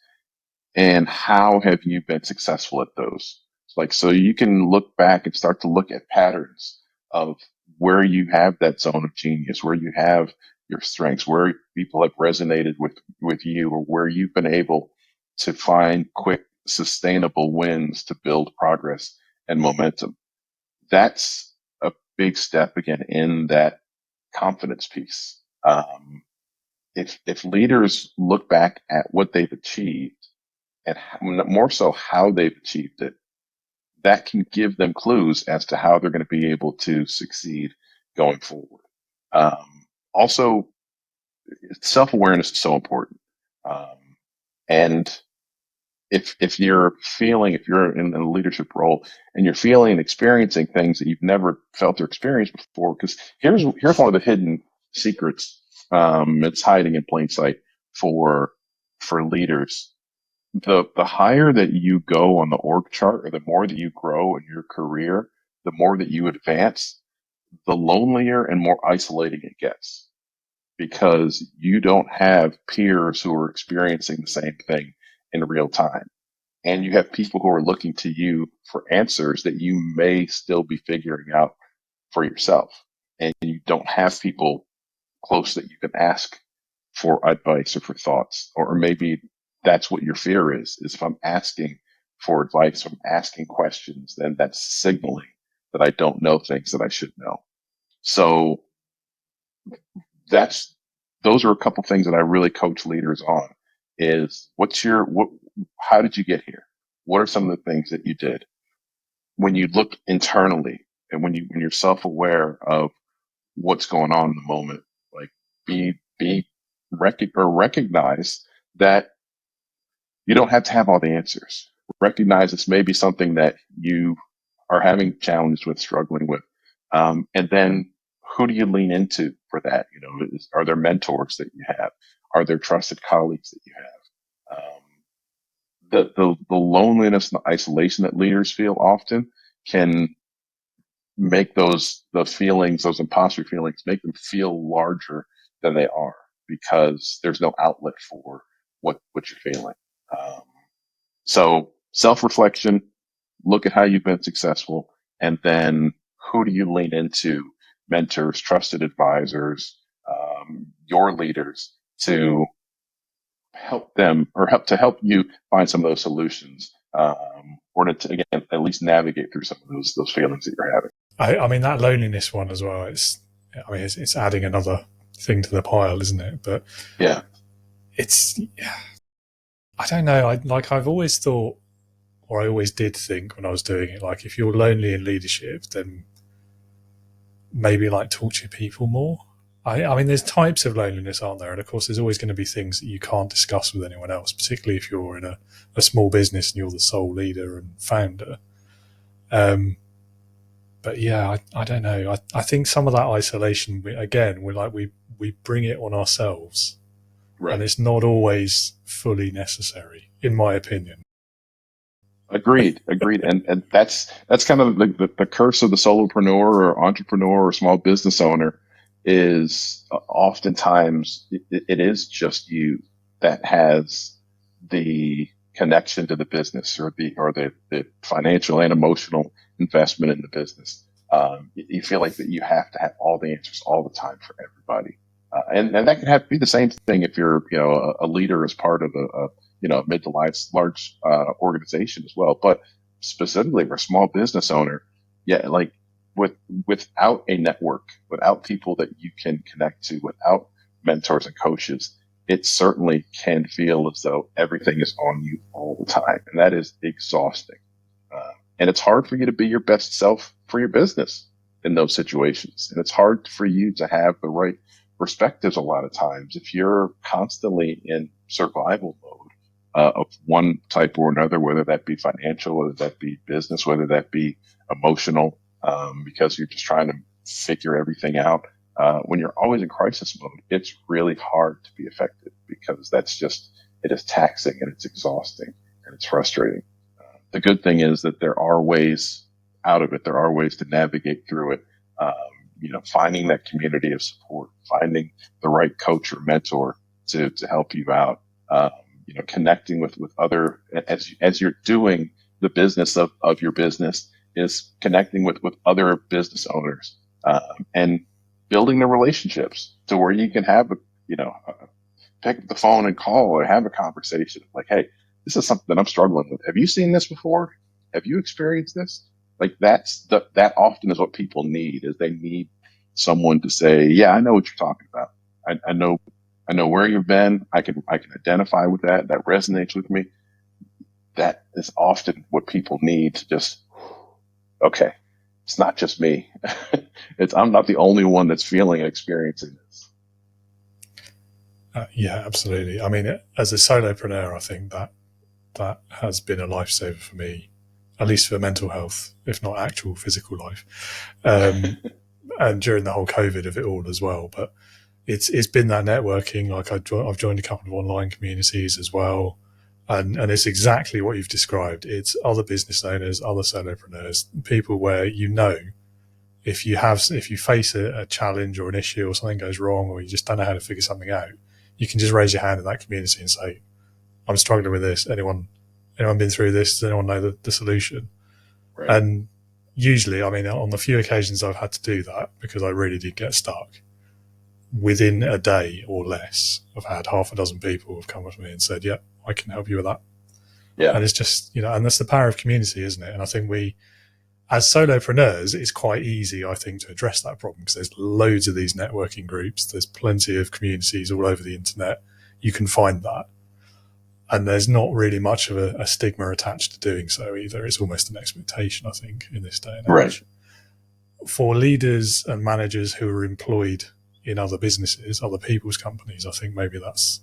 And how have you been successful at those? Like, so you can look back and start to look at patterns of where you have that zone of genius, where you have your strengths, where people have resonated with you, or where you've been able to find quick, sustainable wins to build progress and momentum. That's a big step again in that confidence piece. If leaders look back at what they've achieved, and more so how they've achieved it, that can give them clues as to how they're going to be able to succeed going forward. Also, self-awareness is so important. And if you're in a leadership role and you're feeling and experiencing things that you've never felt or experienced before, because here's one of the hidden secrets. It's hiding in plain sight for leaders. The higher that you go on the org chart, or the more that you grow in your career, the more that you advance, the lonelier and more isolating it gets, because you don't have peers who are experiencing the same thing in real time. And you have people who are looking to you for answers that you may still be figuring out for yourself. And you don't have people close that you can ask for advice or for thoughts, or maybe that's what your fear is if I'm asking for advice, if I'm asking questions, then that's signaling that I don't know things that I should know. So those are a couple things that I really coach leaders on is how did you get here? What are some of the things that you did? When you look internally and when you're self-aware of what's going on in the moment, like recognize that you don't have to have all the answers. Recognize this may be something that you are having challenges with, struggling with. And then who do you lean into for that? Are there mentors that you have? Are there trusted colleagues that you have? The loneliness and the isolation that leaders feel often can make the feelings, those imposter feelings, make them feel larger than they are, because there's no outlet for what you're feeling. So self-reflection, look at how you've been successful, and then who do you lean into? Mentors, trusted advisors, your leaders, to help them or help you find some of those solutions, or to again at least navigate through some of those feelings that you're having. I mean, that loneliness one as well. It's adding another thing to the pile, isn't it? But Yeah, it's, I don't know. I've always thought, or I always did think when I was doing it, like if you're lonely in leadership, then maybe like talk to people more. I mean, there's types of loneliness, aren't there? And of course, there's always going to be things that you can't discuss with anyone else, particularly if you're in a small business and you're the sole leader and founder. But yeah, I don't know. I think some of that isolation, we bring it on ourselves, right. and it's not always fully necessary, in my opinion. Agreed. And that's kind of the curse of the solopreneur or entrepreneur or small business owner is oftentimes it is just you that has the connection to the business or the financial and emotional investment in the business. You feel like that you have to have all the answers all the time for everybody. And that can be the same thing if you're, a leader as part of a mid to large organization as well. But specifically for a small business owner, yeah, like without a network, without people that you can connect to, without mentors and coaches, it certainly can feel as though everything is on you all the time. And that is exhausting. And it's hard for you to be your best self for your business in those situations. And it's hard for you to have the right perspectives a lot of times if you're constantly in survival mode of one type or another, whether that be financial, whether that be business, whether that be emotional, because you're just trying to figure everything out. When you're always in crisis mode, it's really hard to be effective because it is taxing and it's exhausting and it's frustrating. The good thing is that there are ways out of it. There are ways to navigate through it. Finding that community of support, finding the right coach or mentor to help you out. Connecting with other, as you're doing the business of your business, is connecting with other business owners, and building the relationships to where you can have pick up the phone and call or have a conversation like, hey, this is something that I'm struggling with. Have you seen this before? Have you experienced this? Like that often is what people need, is they need someone to say, yeah, I know what you're talking about. I know where you've been. I can identify with that. That resonates with me. That is often what people need to just, okay, it's not just me. I'm not the only one that's feeling and experiencing this. Yeah, absolutely. I mean, as a solopreneur, I think that has been a lifesaver for me, at least for mental health, if not actual physical life. And during the whole COVID of it all as well. But it's been that networking. Like I've joined a couple of online communities as well. And it's exactly what you've described. It's other business owners, other solopreneurs, people where if you face a challenge or an issue or something goes wrong or you just don't know how to figure something out, you can just raise your hand in that community and say, I'm struggling with this. Anyone been through this? Does anyone know the solution? Right. And usually, I mean, on the few occasions I've had to do that, because I really did get stuck, within a day or less, I've had half a dozen people have come up to me and said, yeah, I can help you with that. Yeah. And it's just, and that's the power of community, isn't it? And I think as solopreneurs, it's quite easy, I think, to address that problem because there's loads of these networking groups. There's plenty of communities all over the internet. You can find that. And there's not really much of a stigma attached to doing so either. It's almost an expectation, I think, in this day and age. Right. For leaders and managers who are employed in other businesses, other people's companies, I think maybe that's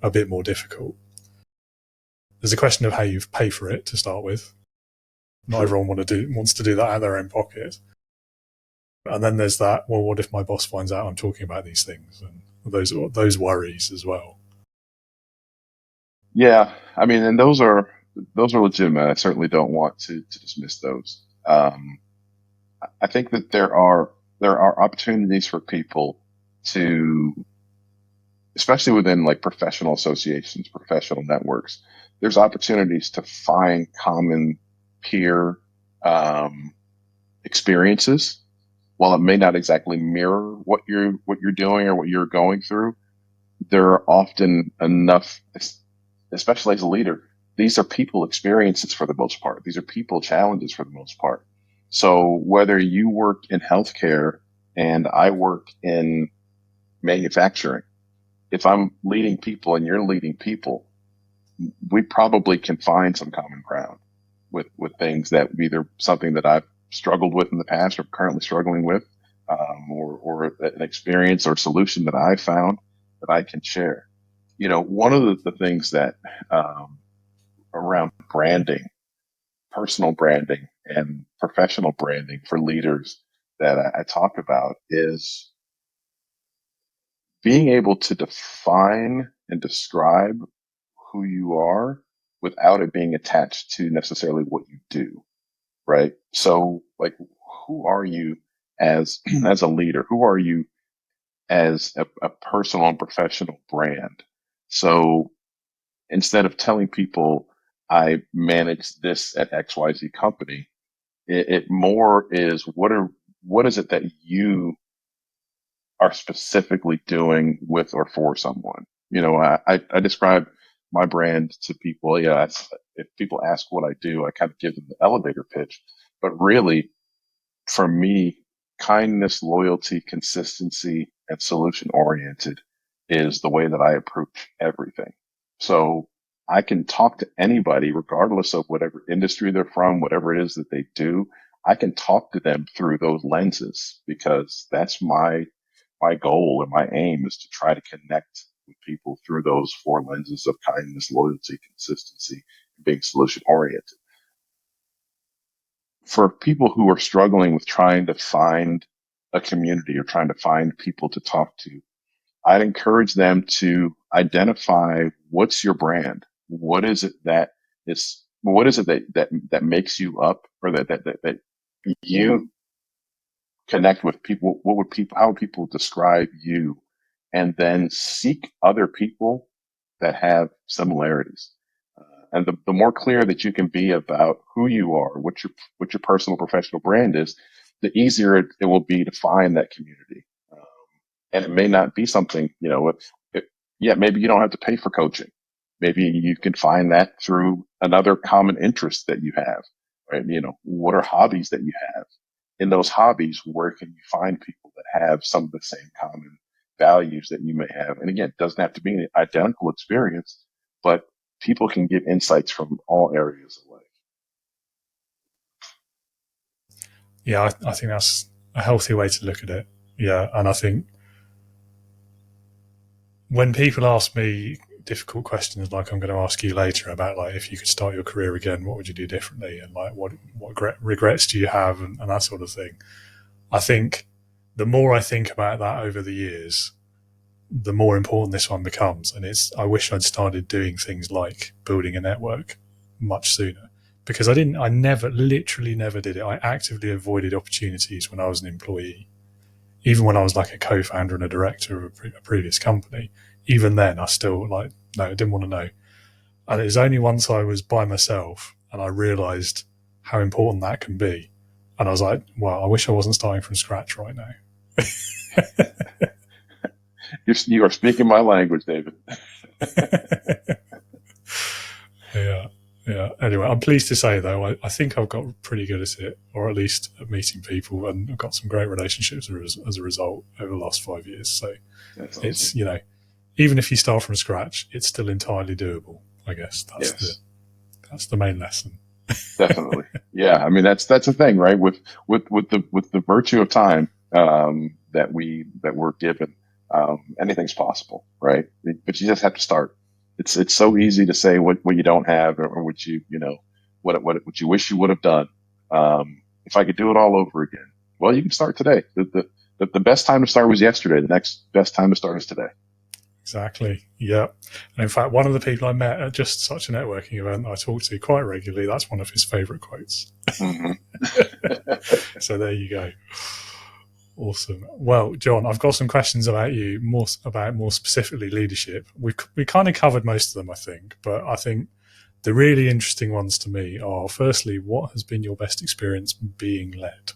a bit more difficult. There's a question of how you pay for it to start with. Not everyone wants to do that out of their own pocket. And then there's that, well, what if my boss finds out I'm talking about these things? And those worries as well. Yeah. I mean, and those are legitimate. I certainly don't want to dismiss those. I think that there are opportunities for people to, especially within like professional associations, professional networks, there's opportunities to find common peer experiences. While it may not exactly mirror what you're doing or what you're going through, there are often enough, especially as a leader, these are people experiences for the most part. These are people challenges for the most part. So whether you work in healthcare and I work in manufacturing, if I'm leading people and you're leading people, we probably can find some common ground with things that either something that I've struggled with in the past or currently struggling with, or an experience or solution that I found that I can share. One of the things that, around branding, personal branding and professional branding for leaders that I talk about is being able to define and describe who you are without it being attached to necessarily what you do, right? So, like, who are you as as a leader? Who are you as a personal and professional brand? So, instead of telling people I manage this at XYZ company, it more is what is it that you are specifically doing with or for someone. I describe my brand to people. Yeah, if people ask what I do, I kind of give them the elevator pitch. But really, for me, kindness, loyalty, consistency, and solution oriented is the way that I approach everything. So I can talk to anybody, regardless of whatever industry they're from, whatever it is that they do. I can talk to them through those lenses because that's my goal and my aim is to try to connect with people through those four lenses of kindness, loyalty, consistency, and being solution oriented. For people who are struggling with trying to find a community or trying to find people to talk to, I'd encourage them to identify what's your brand. What is it that makes you up, or that you connect with people? How would people describe you? And then seek other people that have similarities. And the more clear that you can be about who you are, what your personal professional brand is, the easier it will be to find that community. Um, and it may not be something, yeah, maybe you don't have to pay for coaching. Maybe you can find that through another common interest that you have, right? What are hobbies that you have? In those hobbies, where can you find people that have some of the same common values that you may have? And again, it doesn't have to be an identical experience, but people can give insights from all areas of life. Yeah, I think that's a healthy way to look at it. Yeah, and I think when people ask me difficult questions like I'm going to ask you later about, like, if you could start your career again, what would you do differently, and like what regrets do you have, and that sort of thing, I think the more I think about that over the years, the more important this one becomes. And I wish I'd started doing things like building a network much sooner, because I literally never did it. I actively avoided opportunities when I was an employee. Even when I was like a co-founder and a director of a previous company, even then I still no, I didn't want to know. And it was only once I was by myself and I realized how important that can be. And I was like, well, I wish I wasn't starting from scratch right now. You are speaking my language, David. Yeah. Yeah. Anyway, I'm pleased to say, though, I think I've got pretty good at it, or at least at meeting people, and I've got some great relationships as a result over the last 5 years. So That's awesome. it's, even if you start from scratch, it's still entirely doable. I guess that's the main lesson. Definitely. Yeah. I mean, that's the thing, right? With the virtue of time, that we're given, anything's possible, right? But you just have to start. It's so easy to say what you don't have, or what what you wish you would have done. If I could do it all over again, well, you can start today. The best time to start was yesterday. The next best time to start is today. Exactly. Yeah. And in fact, one of the people I met at just such a networking event I talk to quite regularly, that's one of his favorite quotes. Mm-hmm. So there you go. Awesome. Well, John, I've got some questions about you, more specifically leadership. We kind of covered most of them, I think, but I think the really interesting ones to me are, firstly, what has been your best experience being led?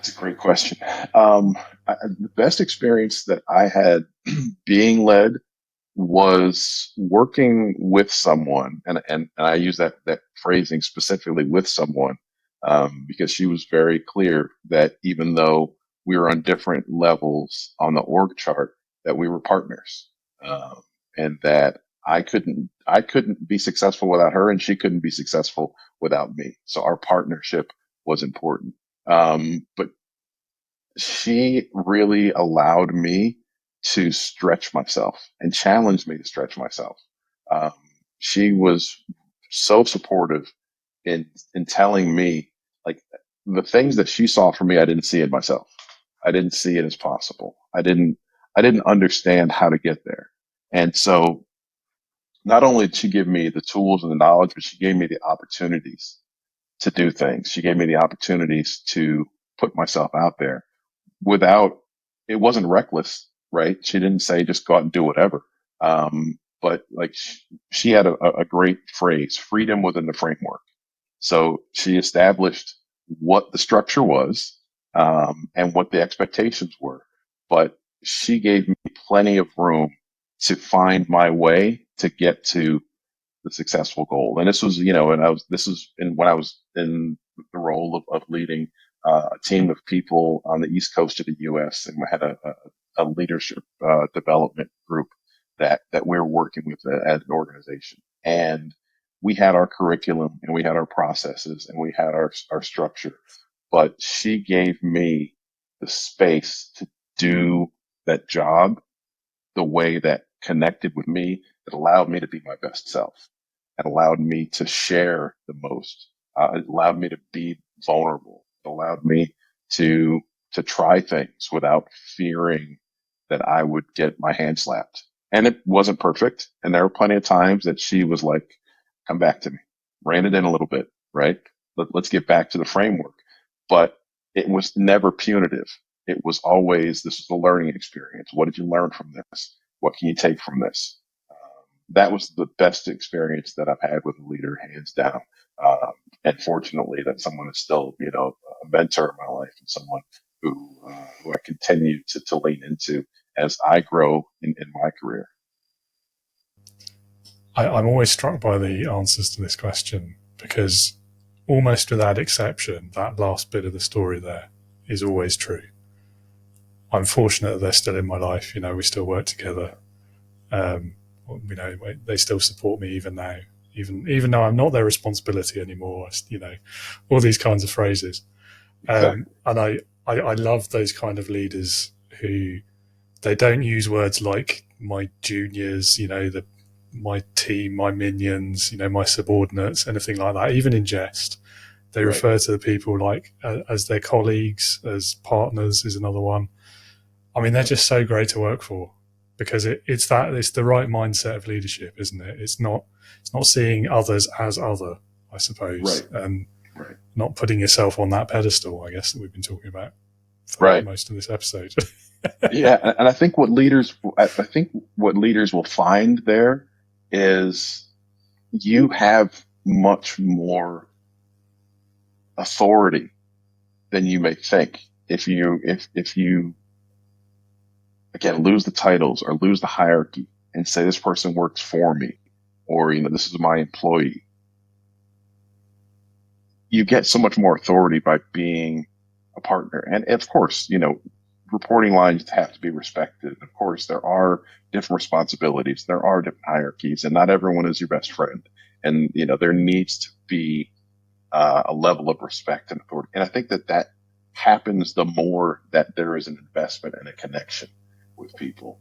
That's a great question. The best experience that I had being led was working with someone, and I use that phrasing specifically with someone, because she was very clear that even though we were on different levels on the org chart, that we were partners, and that I couldn't be successful without her, and she couldn't be successful without me. So our partnership was important. But she really allowed me to stretch myself and challenged me to stretch myself. Um, she was so supportive in telling me, like, the things that she saw for me, I didn't see it myself. I didn't see it as possible. I didn't understand how to get there. And so not only did she give me the tools and the knowledge, but she gave me the opportunities to do things. She gave me the opportunities to put myself out there without, it wasn't reckless, right? She didn't say just go out and do whatever. But like she had a great phrase, freedom within the framework. So she established what the structure was, and what the expectations were. But she gave me plenty of room to find my way to get to the successful goal. And this was, this is when I was in the role of leading a team of people on the East Coast of the U.S. And we had a leadership development group that we were working with as an organization. And we had our curriculum and we had our processes and we had our structure. But she gave me the space to do that job the way that connected with me, that allowed me to be my best self. It allowed me to share the most. It allowed me to be vulnerable. It allowed me to to try things without fearing that I would get my hand slapped. And it wasn't perfect. And there were plenty of times that she was like, "Come back to me, rein it in a little bit, right? Let's get back to the framework." But it was never punitive. It was always, this is a learning experience. What did you learn from this? What can you take from this? That was the best experience that I've had with a leader, hands down. Um, and fortunately, that someone is still, a mentor in my life and someone who I continue to lean into as I grow in my career. I'm always struck by the answers to this question because almost without exception, that last bit of the story there is always true. I'm fortunate that they're still in my life. We still work together. Um, they still support me even now, even though I'm not their responsibility anymore. All these kinds of phrases. Exactly. And I love those kind of leaders who they don't use words like my juniors, my team, my minions, my subordinates, anything like that, even in jest. They Right. refer to the people like as their colleagues, as partners is another one. I mean, they're just so great to work for because it's the right mindset of leadership, isn't it? It's not seeing others as other, I suppose, Right. and Right. not putting yourself on that pedestal, I guess, that we've been talking about for Right. most of this episode. Yeah, and I think what leaders will find there is you have much more authority than you may think if you again lose the titles or lose the hierarchy and say this person works for me, or this is my employee. You get so much more authority by being a partner. And of course, reporting lines have to be respected. Of course, there are different responsibilities. There are different hierarchies, and not everyone is your best friend. And, there needs to be a level of respect and authority. And I think that happens the more that there is an investment and a connection with people.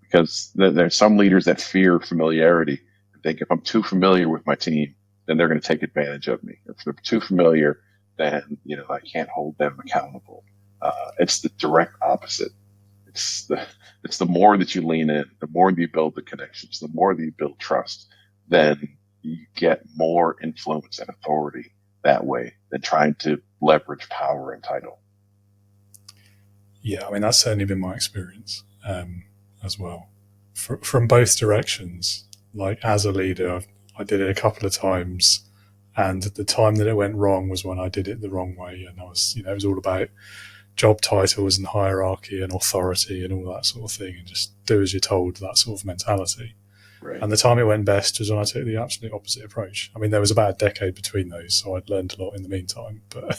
Because there's some leaders that fear familiarity and think if I'm too familiar with my team, then they're going to take advantage of me. If they're too familiar, then, I can't hold them accountable. It's the direct opposite. It's the more that you lean in, the more you build the connections, the more that you build trust, then you get more influence and authority that way than trying to leverage power and title. Yeah, I mean, that's certainly been my experience as well. From both directions, like as a leader, I did it a couple of times And the time that it went wrong was when I did it the wrong way. And I was, it was all about job titles and hierarchy and authority and all that sort of thing, and just do as you're told, that sort of mentality. Right. And the time it went best was when I took the absolute opposite approach. I mean, there was about a decade between those, so I'd learned a lot in the meantime. But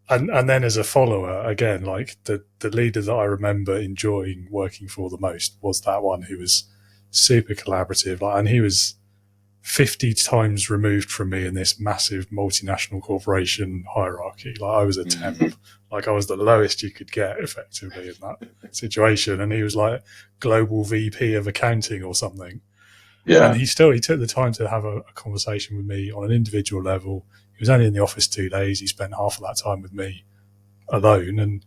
and then as a follower, again, like the leader that I remember enjoying working for the most was that one who was super collaborative, and he was 50 times removed from me in this massive multinational corporation hierarchy. Like I was a temp, like I was the lowest you could get effectively in that situation. And he was like global VP of accounting or something. Yeah. And he took the time to have a conversation with me on an individual level. He was only in the office 2 days. He spent half of that time with me alone. And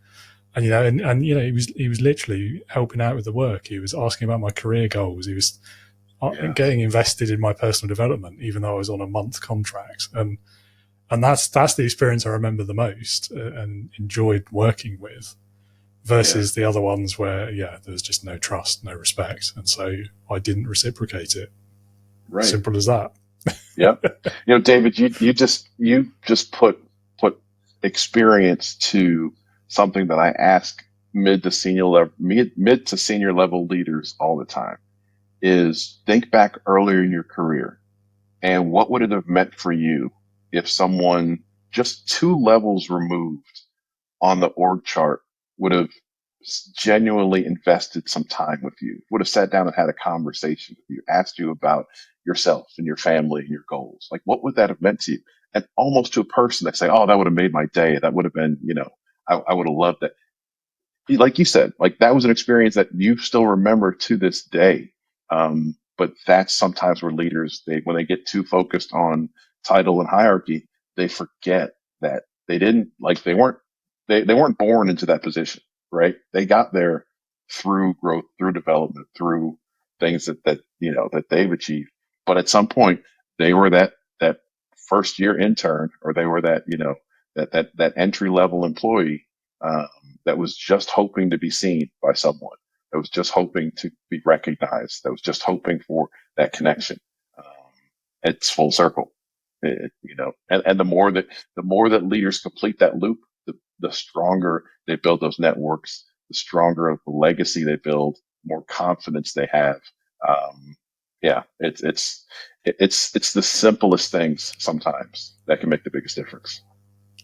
he was literally helping out with the work. He was asking about my career goals. He was getting invested in my personal development, even though I was on a month contract. And that's the experience I remember the most and enjoyed working with, versus the other ones where, there was just no trust, no respect. And so I didn't reciprocate it. Right. Simple as that. Yeah. David, you just put experience to something that I ask mid to senior level leaders all the time. Is think back earlier in your career and what would it have meant for you if someone just 2 levels removed on the org chart would have genuinely invested some time with you, would have sat down and had a conversation with you, asked you about yourself and your family and your goals. Like, what would that have meant to you? And almost to a person, they say, oh, that would have made my day. That would have been, I would have loved that. Like you said, like that was an experience that you still remember to this day. But that's sometimes where leaders, when they get too focused on title and hierarchy, they forget that they weren't born into that position, right? They got there through growth, through development, through things that they've achieved. But at some point they were that first year intern, or they were that, that entry level employee, that was just hoping to be seen by someone, that was just hoping to be recognized, that was just hoping for that connection. It's full circle, and the more that leaders complete that loop, the stronger they build those networks, the stronger of the legacy they build, more confidence they have. It's the simplest things sometimes that can make the biggest difference.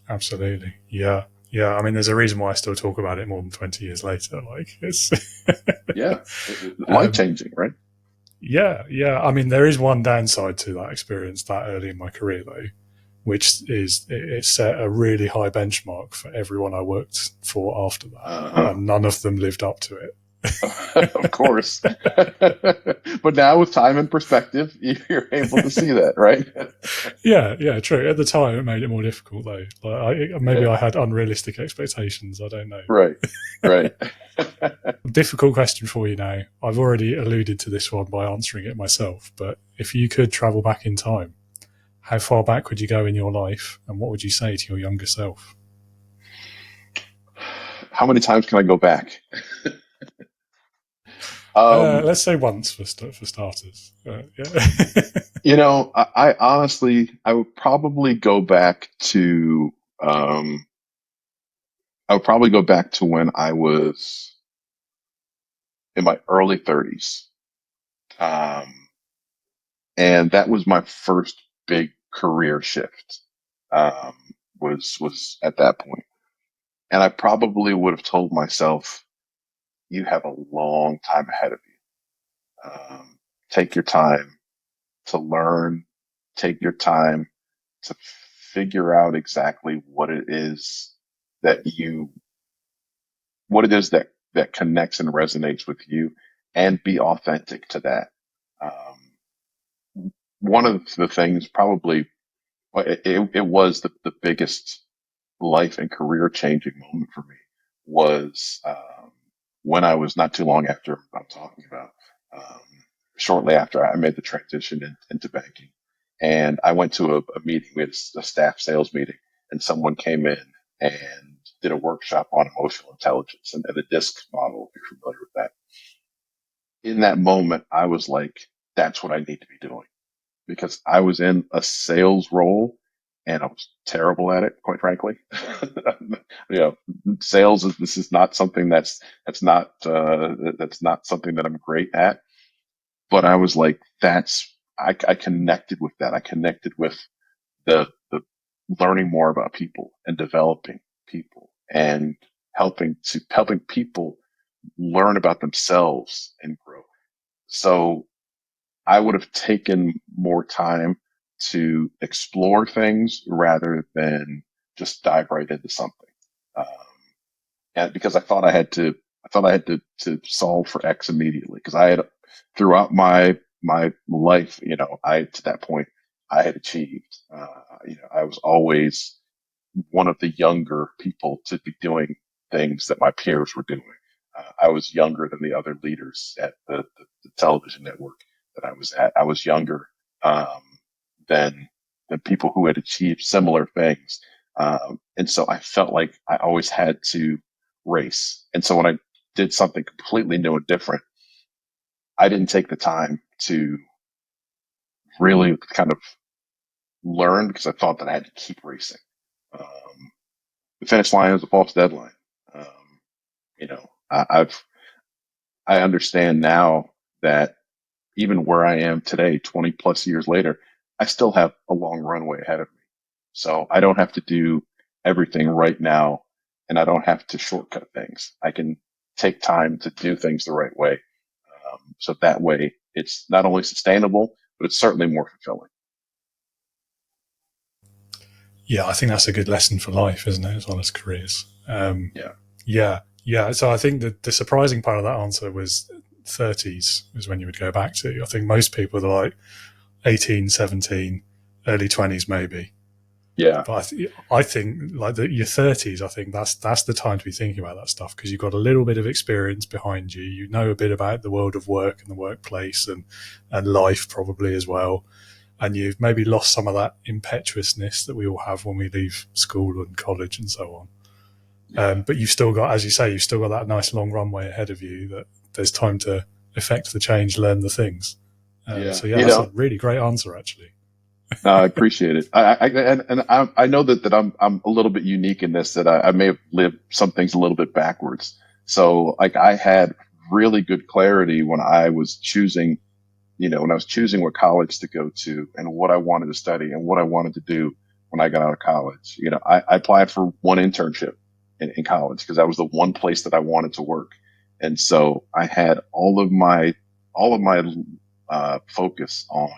Absolutely. Yeah. I mean, there's a reason why I still talk about it more than 20 years later. Like it's life changing, right? Yeah. I mean, there is one downside to that experience that early in my career, though, which is it set a really high benchmark for everyone I worked for after that, and none of them lived up to it. Of course. But now with time and perspective, you're able to see that, right? Yeah, true. At the time, it made it more difficult, though. Like I had unrealistic expectations. I don't know. Right. Difficult question for you now. I've already alluded to this one by answering it myself, but if you could travel back in time, how far back would you go in your life, and what would you say to your younger self? How many times can I go back? Let's say once for starters. I honestly, I would probably go back to, when I was in my early 30s. And that was my first big career shift, was at that point. And I probably would have told myself, you have a long time ahead of you. Take your time to learn, take your time to figure out exactly what it is that connects and resonates with you, and be authentic to that. One of the things probably, it was the biggest life and career changing moment for me was, when I was not too long after I'm talking about, shortly after I made the transition into banking. And I went to a meeting, we had a staff sales meeting, and someone came in and did a workshop on emotional intelligence and the DISC model, if you're familiar with that. In that moment, I was like, that's what I need to be doing. because I was in a sales role and I was terrible at it, quite frankly. You know, sales is, this is not something that's not something that I'm great at. But I was like, I connected with that. I connected with the learning more about people and developing people and helping people learn about themselves and grow. So I would have taken more time to explore things rather than just dive right into something. Um, and because I thought I had to solve for X immediately. Because I had, throughout my life, you know, to that point, I had achieved. You know, I was always one of the younger people to be doing things that my peers were doing. I was younger than the other leaders at the television network that I was at. I was younger um, than than people who had achieved similar things, and so I felt like I always had to race. And so when I did something completely new and different, I didn't take the time to really kind of learn because I thought that I had to keep racing. Um, the finish line is a false deadline. Um, you know, I understand now that even where I am today, 20 plus years later, I still have a long runway ahead of me. So I don't have to do everything right now and I don't have to shortcut things. I can take time to do things the right way. So that way it's not only sustainable, but it's certainly more fulfilling. Yeah, I think that's a good lesson for life, isn't it, as well as careers? Yeah. Yeah. So I think that the surprising part of that answer was 30s is when you would go back to. I think most people are like 18, 17, early 20s maybe. Yeah. But I think like your 30s, I think that's the time to be thinking about that stuff because you've got a little bit of experience behind you. You know a bit about the world of work and the workplace and life probably as well. And you've maybe lost some of that impetuousness that we all have when we leave school and college and so on. Yeah. But you've still got, as you say, you've still got that nice long runway ahead of you that there's time to effect the change, learn the things. Yeah. So yeah, You that's a know, really great answer actually. I appreciate it. I know that I'm a little bit unique in this, that I may have lived some things a little bit backwards. So like I had really good clarity when I was choosing, you know, when I was choosing what college to go to and what I wanted to study and what I wanted to do when I got out of college. You know, I applied for one internship in college because that was the one place that I wanted to work. And so I had all of my focus on,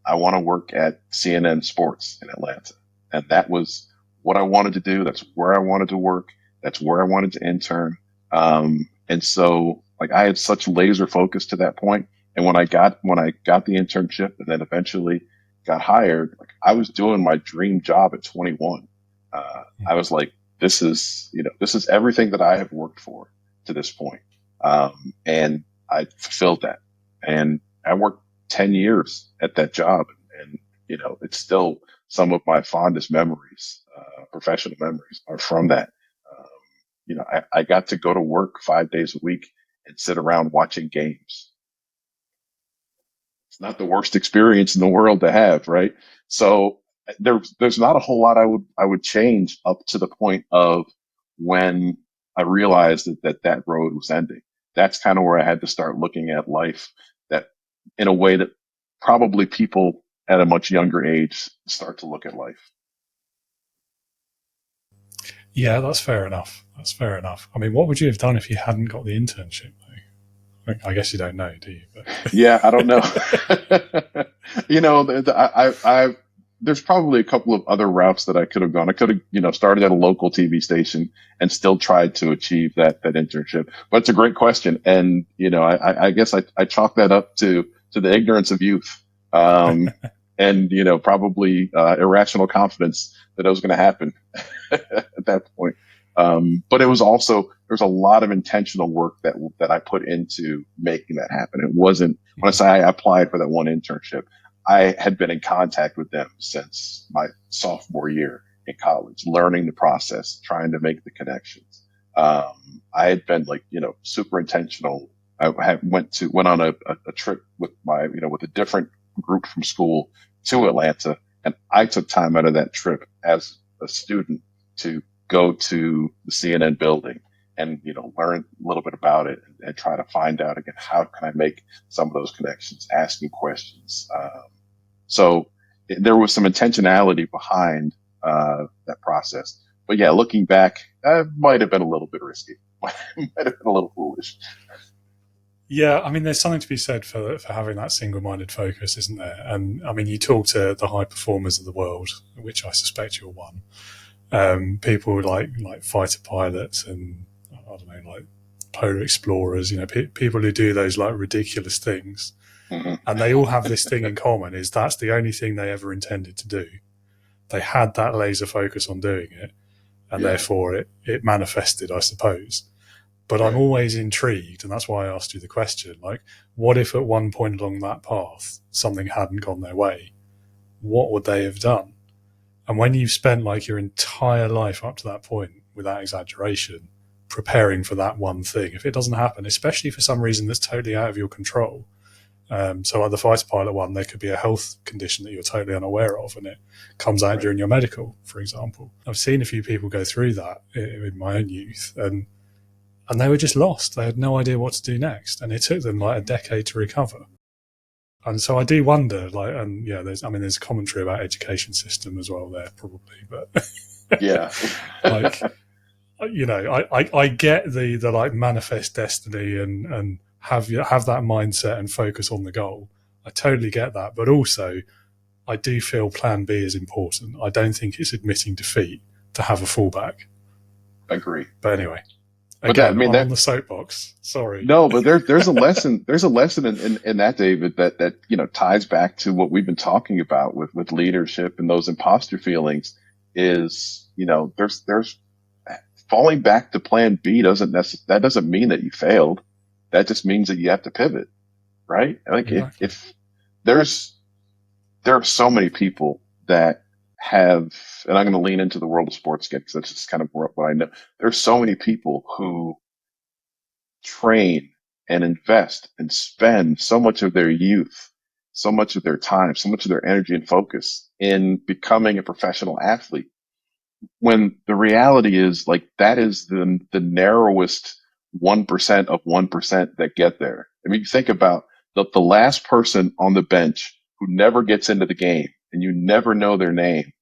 I want to work at CNN Sports in Atlanta. And that was what I wanted to do. That's where I wanted to work. That's where I wanted to intern. And so like I had such laser focus to that point. And when I got the internship and then eventually got hired, like I was doing my dream job at 21. I was like, this is, you know, this is everything that I have worked for to this point. And I fulfilled that. And I worked 10 years at that job. And, you know, it's still some of my fondest memories, professional memories are from that. Um, you know, I got to go to work 5 days a week and sit around watching games. It's not the worst experience in the world to have, right? So there's not a whole lot I would change up to the point of when I realized that road was ending. That's kind of where I had to start looking at life that in a way that probably people at a much younger age start to look at life. Yeah, that's fair enough. That's fair enough. I mean, what would you have done if you hadn't got the internship? I guess you don't know, do you? Yeah, I don't know. You know, there's probably a couple of other routes that I could have gone. I could have, you know, started at a local TV station and still tried to achieve that internship. But it's a great question, and you know, I guess I chalk that up to the ignorance of youth, and you know, probably irrational confidence that it was going to happen at that point. But it was also, there's a lot of intentional work that I put into making that happen. It wasn't, when I say I applied for that one internship, I had been in contact with them since my sophomore year in college, learning the process, trying to make the connections. I had been like, you know, super intentional. I had went on a trip with with a different group from school to Atlanta. And I took time out of that trip as a student to go to the CNN building and, learn a little bit about it and try to find out again, how can I make some of those connections, asking questions. So there was some intentionality behind that process. But yeah, looking back, it might have been a little bit risky. Might have been a little foolish. Yeah, I mean, there's something to be said for having that single-minded focus, isn't there? And I mean, you talk to the high performers of the world, which I suspect you're one. People like fighter pilots and I don't know, like polar explorers. People who do those like ridiculous things, and they all have this thing in common: is that's the only thing they ever intended to do. They had that laser focus on doing it, and therefore it manifested, I suppose. But I'm always intrigued, and that's why I asked you the question, like, what if at one point along that path something hadn't gone their way? What would they have done? And when you've spent like your entire life up to that point, without exaggeration, preparing for that one thing, if it doesn't happen, especially for some reason that's totally out of your control, so like the fighter pilot one, there could be a health condition that you're totally unaware of, and it comes out during your medical, for example. I've seen a few people go through that in my own youth, and they were just lost. They had no idea what to do next, and it took them like a decade to recover. And so I do wonder, like, and yeah, there's commentary about education system as well there, probably, but yeah, like, I get the like manifest destiny and have that mindset and focus on the goal. I totally get that, but also I do feel Plan B is important. I don't think it's admitting defeat to have a fallback. Agree. But anyway. Again, I'm on the soapbox. Sorry. No, but there's a lesson. There's a lesson in that, David, that ties back to what we've been talking about with leadership and those imposter feelings. Is there's falling back to Plan B doesn't mean that you failed. That just means that you have to pivot, right? Like exactly. if there are so many people that have, and I'm going to lean into the world of sports again because that's just kind of what I know. There's so many people who train and invest and spend so much of their youth, so much of their time, so much of their energy and focus in becoming a professional athlete. When the reality is like that is the narrowest 1% of 1% that get there. I mean, you think about the last person on the bench who never gets into the game and you never know their name.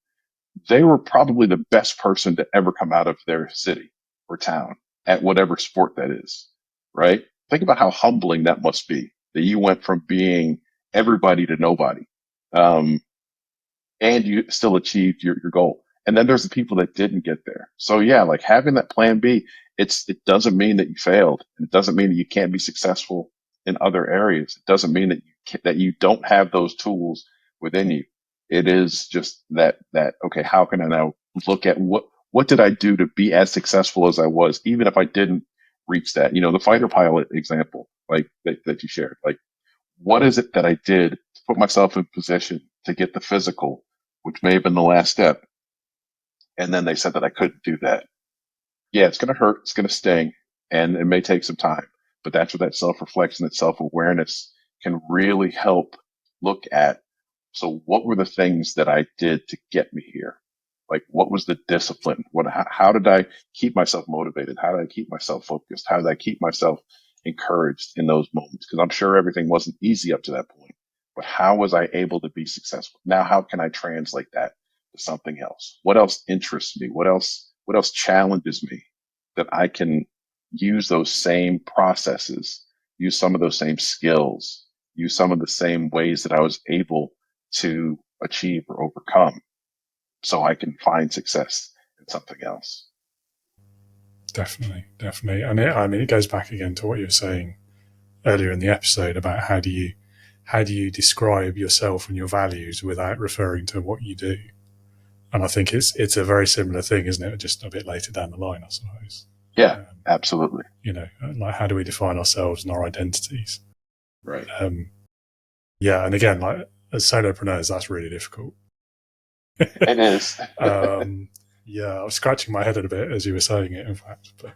They were probably the best person to ever come out of their city or town at whatever sport that is, right? Think about how humbling that must be, that you went from being everybody to nobody. And you still achieved your goal. And then there's the people that didn't get there. So yeah, like having that Plan B, it doesn't mean that you failed. It doesn't mean that you can't be successful in other areas. It doesn't mean that you don't have those tools within you. It is just that, okay, how can I now look at what did I do to be as successful as I was, even if I didn't reach that? The fighter pilot example, like that you shared, like what is it that I did to put myself in position to get the physical, which may have been the last step. And then they said that I couldn't do that. Yeah, it's going to hurt. It's going to sting and it may take some time, but that's where that self-reflection, that self-awareness can really help look at. So what were the things that I did to get me here? Like, what was the discipline? How did I keep myself motivated? How did I keep myself focused? How did I keep myself encouraged in those moments? Because I'm sure everything wasn't easy up to that point, but how was I able to be successful? Now, how can I translate that to something else? What else interests me? What else challenges me that I can use those same processes, use some of those same skills, use some of the same ways that I was able to achieve or overcome so I can find success in something else. Definitely. And it goes back again to what you were saying earlier in the episode about how do you describe yourself and your values without referring to what you do. And I think it's a very similar thing, isn't it? Just a bit later down the line, I suppose. Yeah, absolutely. Like how do we define ourselves and our identities? Right. Yeah, and again, like as solopreneurs, that's really difficult. It is. Yeah, I was scratching my head a bit as you were saying it, in fact. But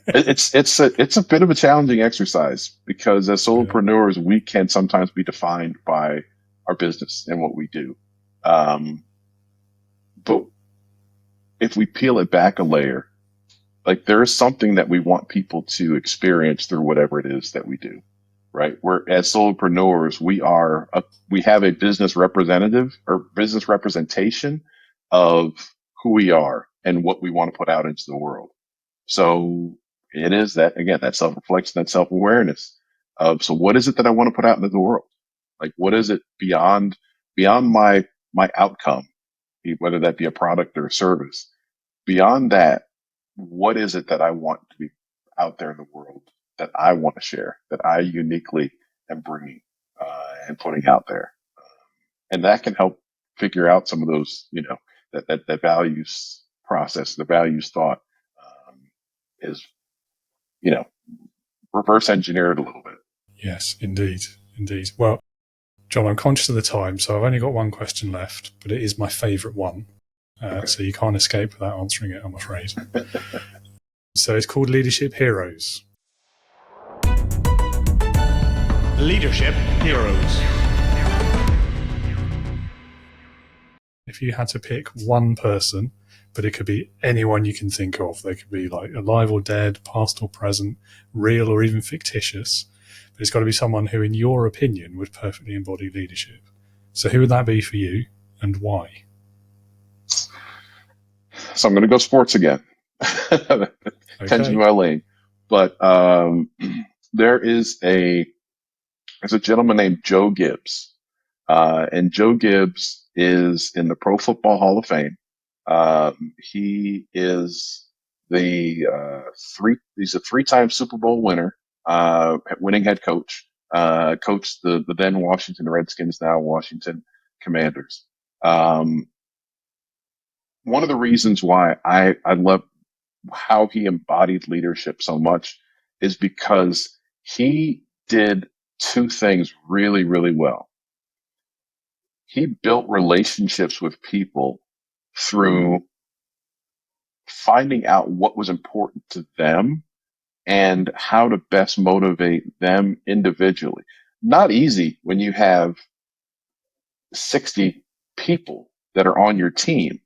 it's a bit of a challenging exercise because as solopreneurs, we can sometimes be defined by our business and what we do. But if we peel it back a layer, like there is something that we want people to experience through whatever it is that we do, right? We're as solopreneurs, we have a business representative or business representation of who we are and what we want to put out into the world. So it is that, again, that self-reflection, that self-awareness of, so what is it that I want to put out into the world? Like, what is it beyond my outcome, whether that be a product or a service? Beyond that, what is it that I want to be out there in the world that I want to share, that I uniquely am bringing and putting out there? And that can help figure out some of those, that values process, the values thought is, reverse engineered a little bit. Yes, indeed. Indeed. Well, John, I'm conscious of the time, so I've only got one question left, but it is my favourite one. Okay. So you can't escape without answering it, I'm afraid. So it's called Leadership Heroes. Leadership Heroes. If you had to pick one person, but it could be anyone you can think of, they could be like alive or dead, past or present, real or even fictitious, but it's got to be someone who, in your opinion, would perfectly embody leadership. So who would that be for you and why? So I'm going to go sports again. Tends to be my lane. But there's a gentleman named Joe Gibbs. And Joe Gibbs is in the Pro Football Hall of Fame. He is he's a three-time Super Bowl winner, winning head coach, coached the then Washington Redskins, now Washington Commanders. One of the reasons why I love how he embodied leadership so much is because he did two things really, really well. He built relationships with people through finding out what was important to them and how to best motivate them individually. Not easy when you have 60 people that are on your team,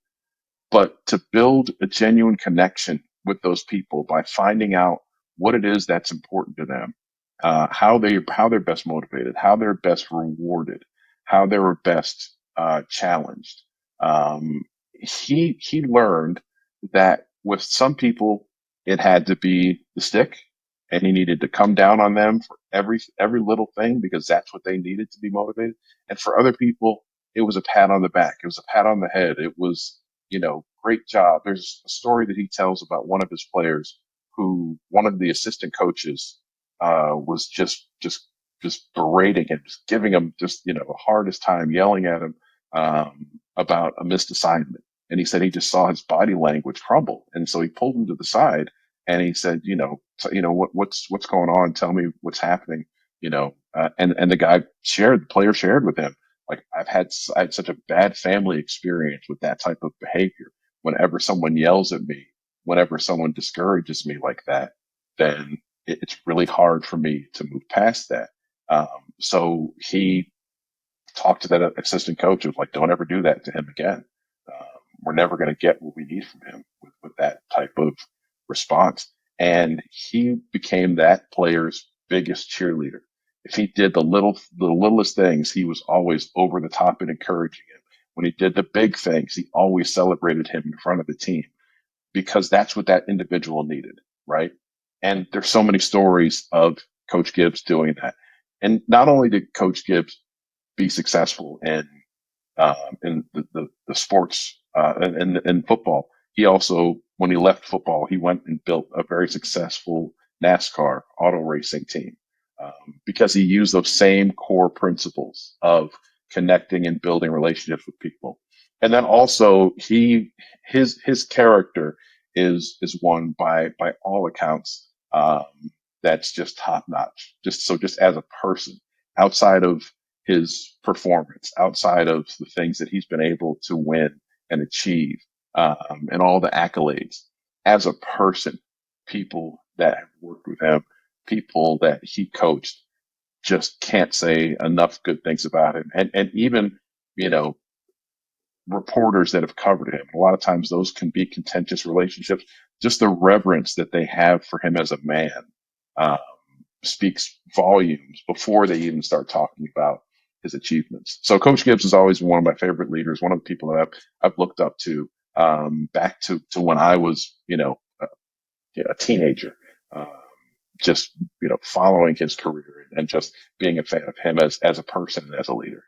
but to build a genuine connection with those people by finding out what it is that's important to them, how they're best motivated, how they're best rewarded, how they were best challenged. He learned that with some people it had to be the stick, and he needed to come down on them for every little thing because that's what they needed to be motivated. And for other people, it was a pat on the back, it was a pat on the head, it was, great job. There's a story that he tells about one of his players who one of the assistant coaches was just berating him, just giving him the hardest time, yelling at him about a missed assignment. And he said he just saw his body language crumble, and so he pulled him to the side and he said, what's going on? Tell me what's happening. And the player shared with him, like, I had such a bad family experience with that type of behavior. Whenever someone yells at me, whenever someone discourages me like that, then it's really hard for me to move past that. So he talked to that assistant coach. It was like, don't ever do that to him again. We're never going to get what we need from him with that type of response. And he became that player's biggest cheerleader. If he did the littlest things, he was always over the top and encouraging him. When he did the big things, he always celebrated him in front of the team because that's what that individual needed, right? And there's so many stories of Coach Gibbs doing that. And not only did Coach Gibbs be successful in the sports and football, he also, when he left football, he went and built a very successful NASCAR auto racing team because he used those same core principles of connecting and building relationships with people. And then also his character is one by all accounts that's just top notch. Just as a person, outside of his performance, outside of the things that he's been able to win and achieve, and all the accolades, as a person, people that have worked with him, people that he coached, just can't say enough good things about him. And even, reporters that have covered him, a lot of times those can be contentious relationships. Just the reverence that they have for him as a man um, speaks volumes before they even start talking about his achievements. So Coach Gibbs is always one of my favorite leaders, one of the people that I've looked up to back to when I was, a teenager. Um, just following his career and just being a fan of him as a person and as a leader.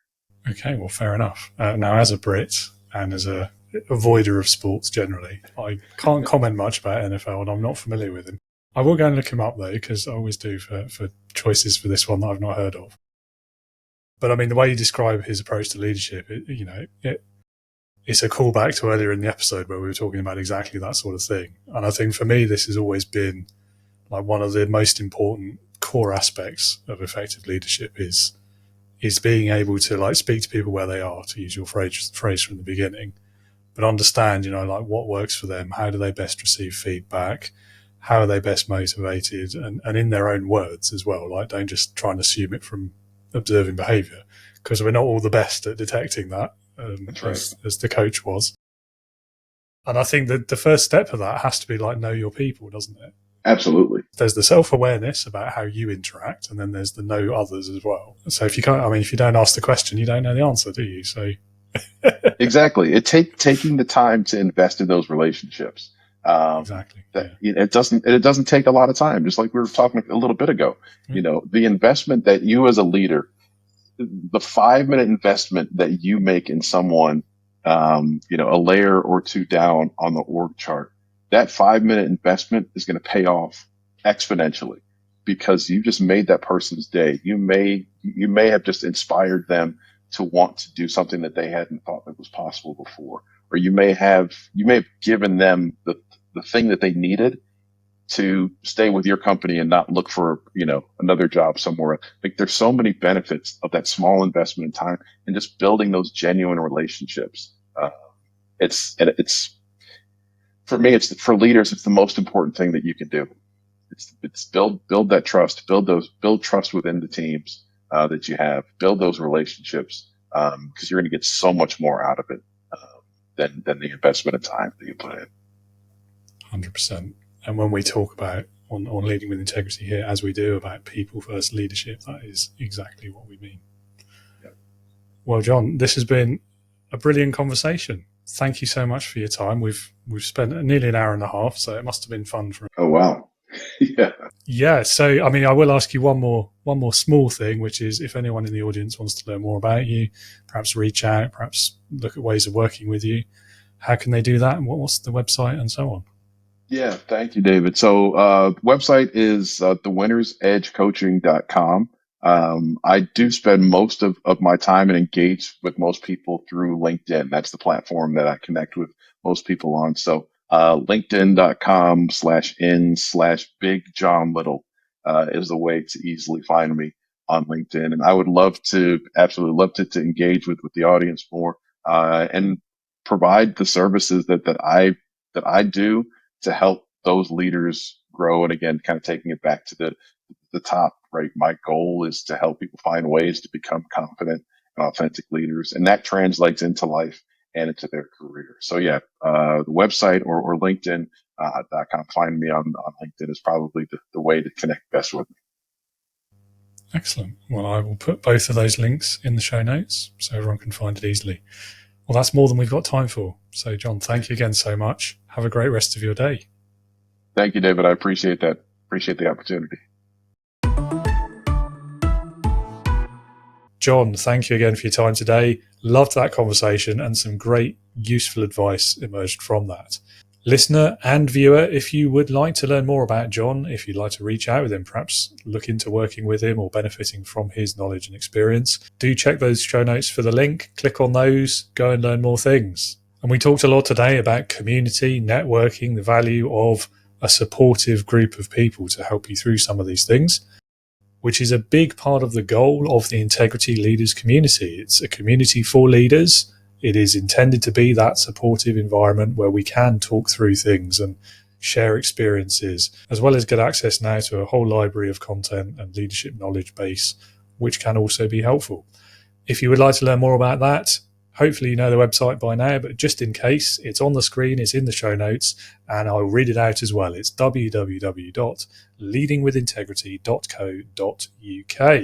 Okay, well, fair enough. Now, as a Brit and as a avoider of sports generally, I can't comment much about NFL, and I'm not familiar with him. I will go and look him up though, because I always do for choices for this one that I've not heard of. But I mean, the way you describe his approach to leadership, it's a callback to earlier in the episode where we were talking about exactly that sort of thing. And I think for me, this has always been like one of the most important core aspects of effective leadership is being able to like speak to people where they are, to use your phrase from the beginning, but understand, like what works for them, how do they best receive feedback, how are they best motivated, and in their own words as well. Like, don't just try and assume it from observing behavior, because we're not all the best at detecting that, as the coach was. And I think that the first step of that has to be like, know your people, doesn't it? Absolutely. There's the self-awareness about how you interact, and then there's the know others as well. So if you don't ask the question, you don't know the answer, do you? So exactly. Taking the time to invest in those relationships. Exactly. It doesn't take a lot of time. Just like we were talking a little bit ago, the investment that you as a leader, the 5-minute investment that you make in someone, a layer or two down on the org chart, that 5-minute investment is going to pay off exponentially because you just made that person's day. You may have just inspired them to want to do something that they hadn't thought that was possible before, or you may have given them the thing that they needed to stay with your company and not look for, another job somewhere. Like, there's so many benefits of that small investment in time and just building those genuine relationships. It's for me, for leaders, it's the most important thing that you can do. It's build that trust, build trust within the teams that you have, build those relationships, because you're going to get so much more out of it than the investment of time that you put in. 100%. And when we talk about on leading with integrity here, as we do about people first leadership, that is exactly what we mean. Yeah. Well, John, this has been a brilliant conversation. Thank you so much for your time. We've spent nearly an hour and a half, so it must have been fun for. Oh wow. Yeah. Yeah. So, I mean, I will ask you one more small thing, which is if anyone in the audience wants to learn more about you, perhaps reach out, perhaps look at ways of working with you, how can they do that? And what's the website and so on? Yeah. Thank you, David. So, website is thewinnersedgecoaching.com. I do spend most of my time and engage with most people through LinkedIn. That's the platform that I connect with most people on. So, linkedin.com/in/Big John Little, is the way to easily find me on LinkedIn. And I would absolutely love to engage with the audience more, and provide the services that I do to help those leaders grow. And again, kind of taking it back to the top, right? My goal is to help people find ways to become confident and authentic leaders. And that translates into life and into their career. So yeah, the website or LinkedIn.com, find me on LinkedIn is probably the way to connect best with me. Excellent. Well, I will put both of those links in the show notes so everyone can find it easily. Well, that's more than we've got time for. So, John, thank you again so much. Have a great rest of your day. Thank you, David. I appreciate that. Appreciate the opportunity. John, thank you again for your time today. Loved that conversation, and some great, useful advice emerged from that. Listener and viewer, if you would like to learn more about John, if you'd like to reach out with him, perhaps look into working with him or benefiting from his knowledge and experience, do check those show notes for the link. Click on those, go and learn more things. And we talked a lot today about community, networking, the value of a supportive group of people to help you through some of these things, which is a big part of the goal of the Integrity Leaders community. It's a community for leaders. It is intended to be that supportive environment where we can talk through things and share experiences, as well as get access now to a whole library of content and leadership knowledge base which can also be helpful. If you would like to learn more about that, hopefully you know the website by now, but just in case, it's on the screen, it's in the show notes, and I'll read it out as well. It's www.leadingwithintegrity.co.uk.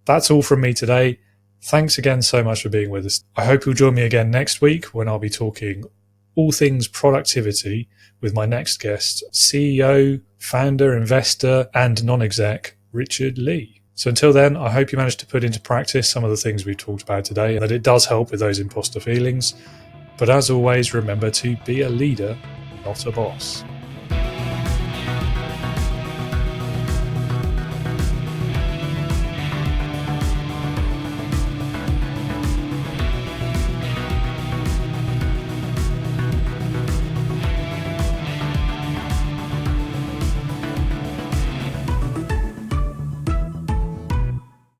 That's all from me today. Thanks again so much for being with us. I hope you'll join me again next week when I'll be talking all things productivity with my next guest, CEO, founder, investor, and non-exec, Richard Lee. So until then, I hope you managed to put into practice some of the things we've talked about today and that it does help with those imposter feelings. But as always, remember to be a leader, not a boss.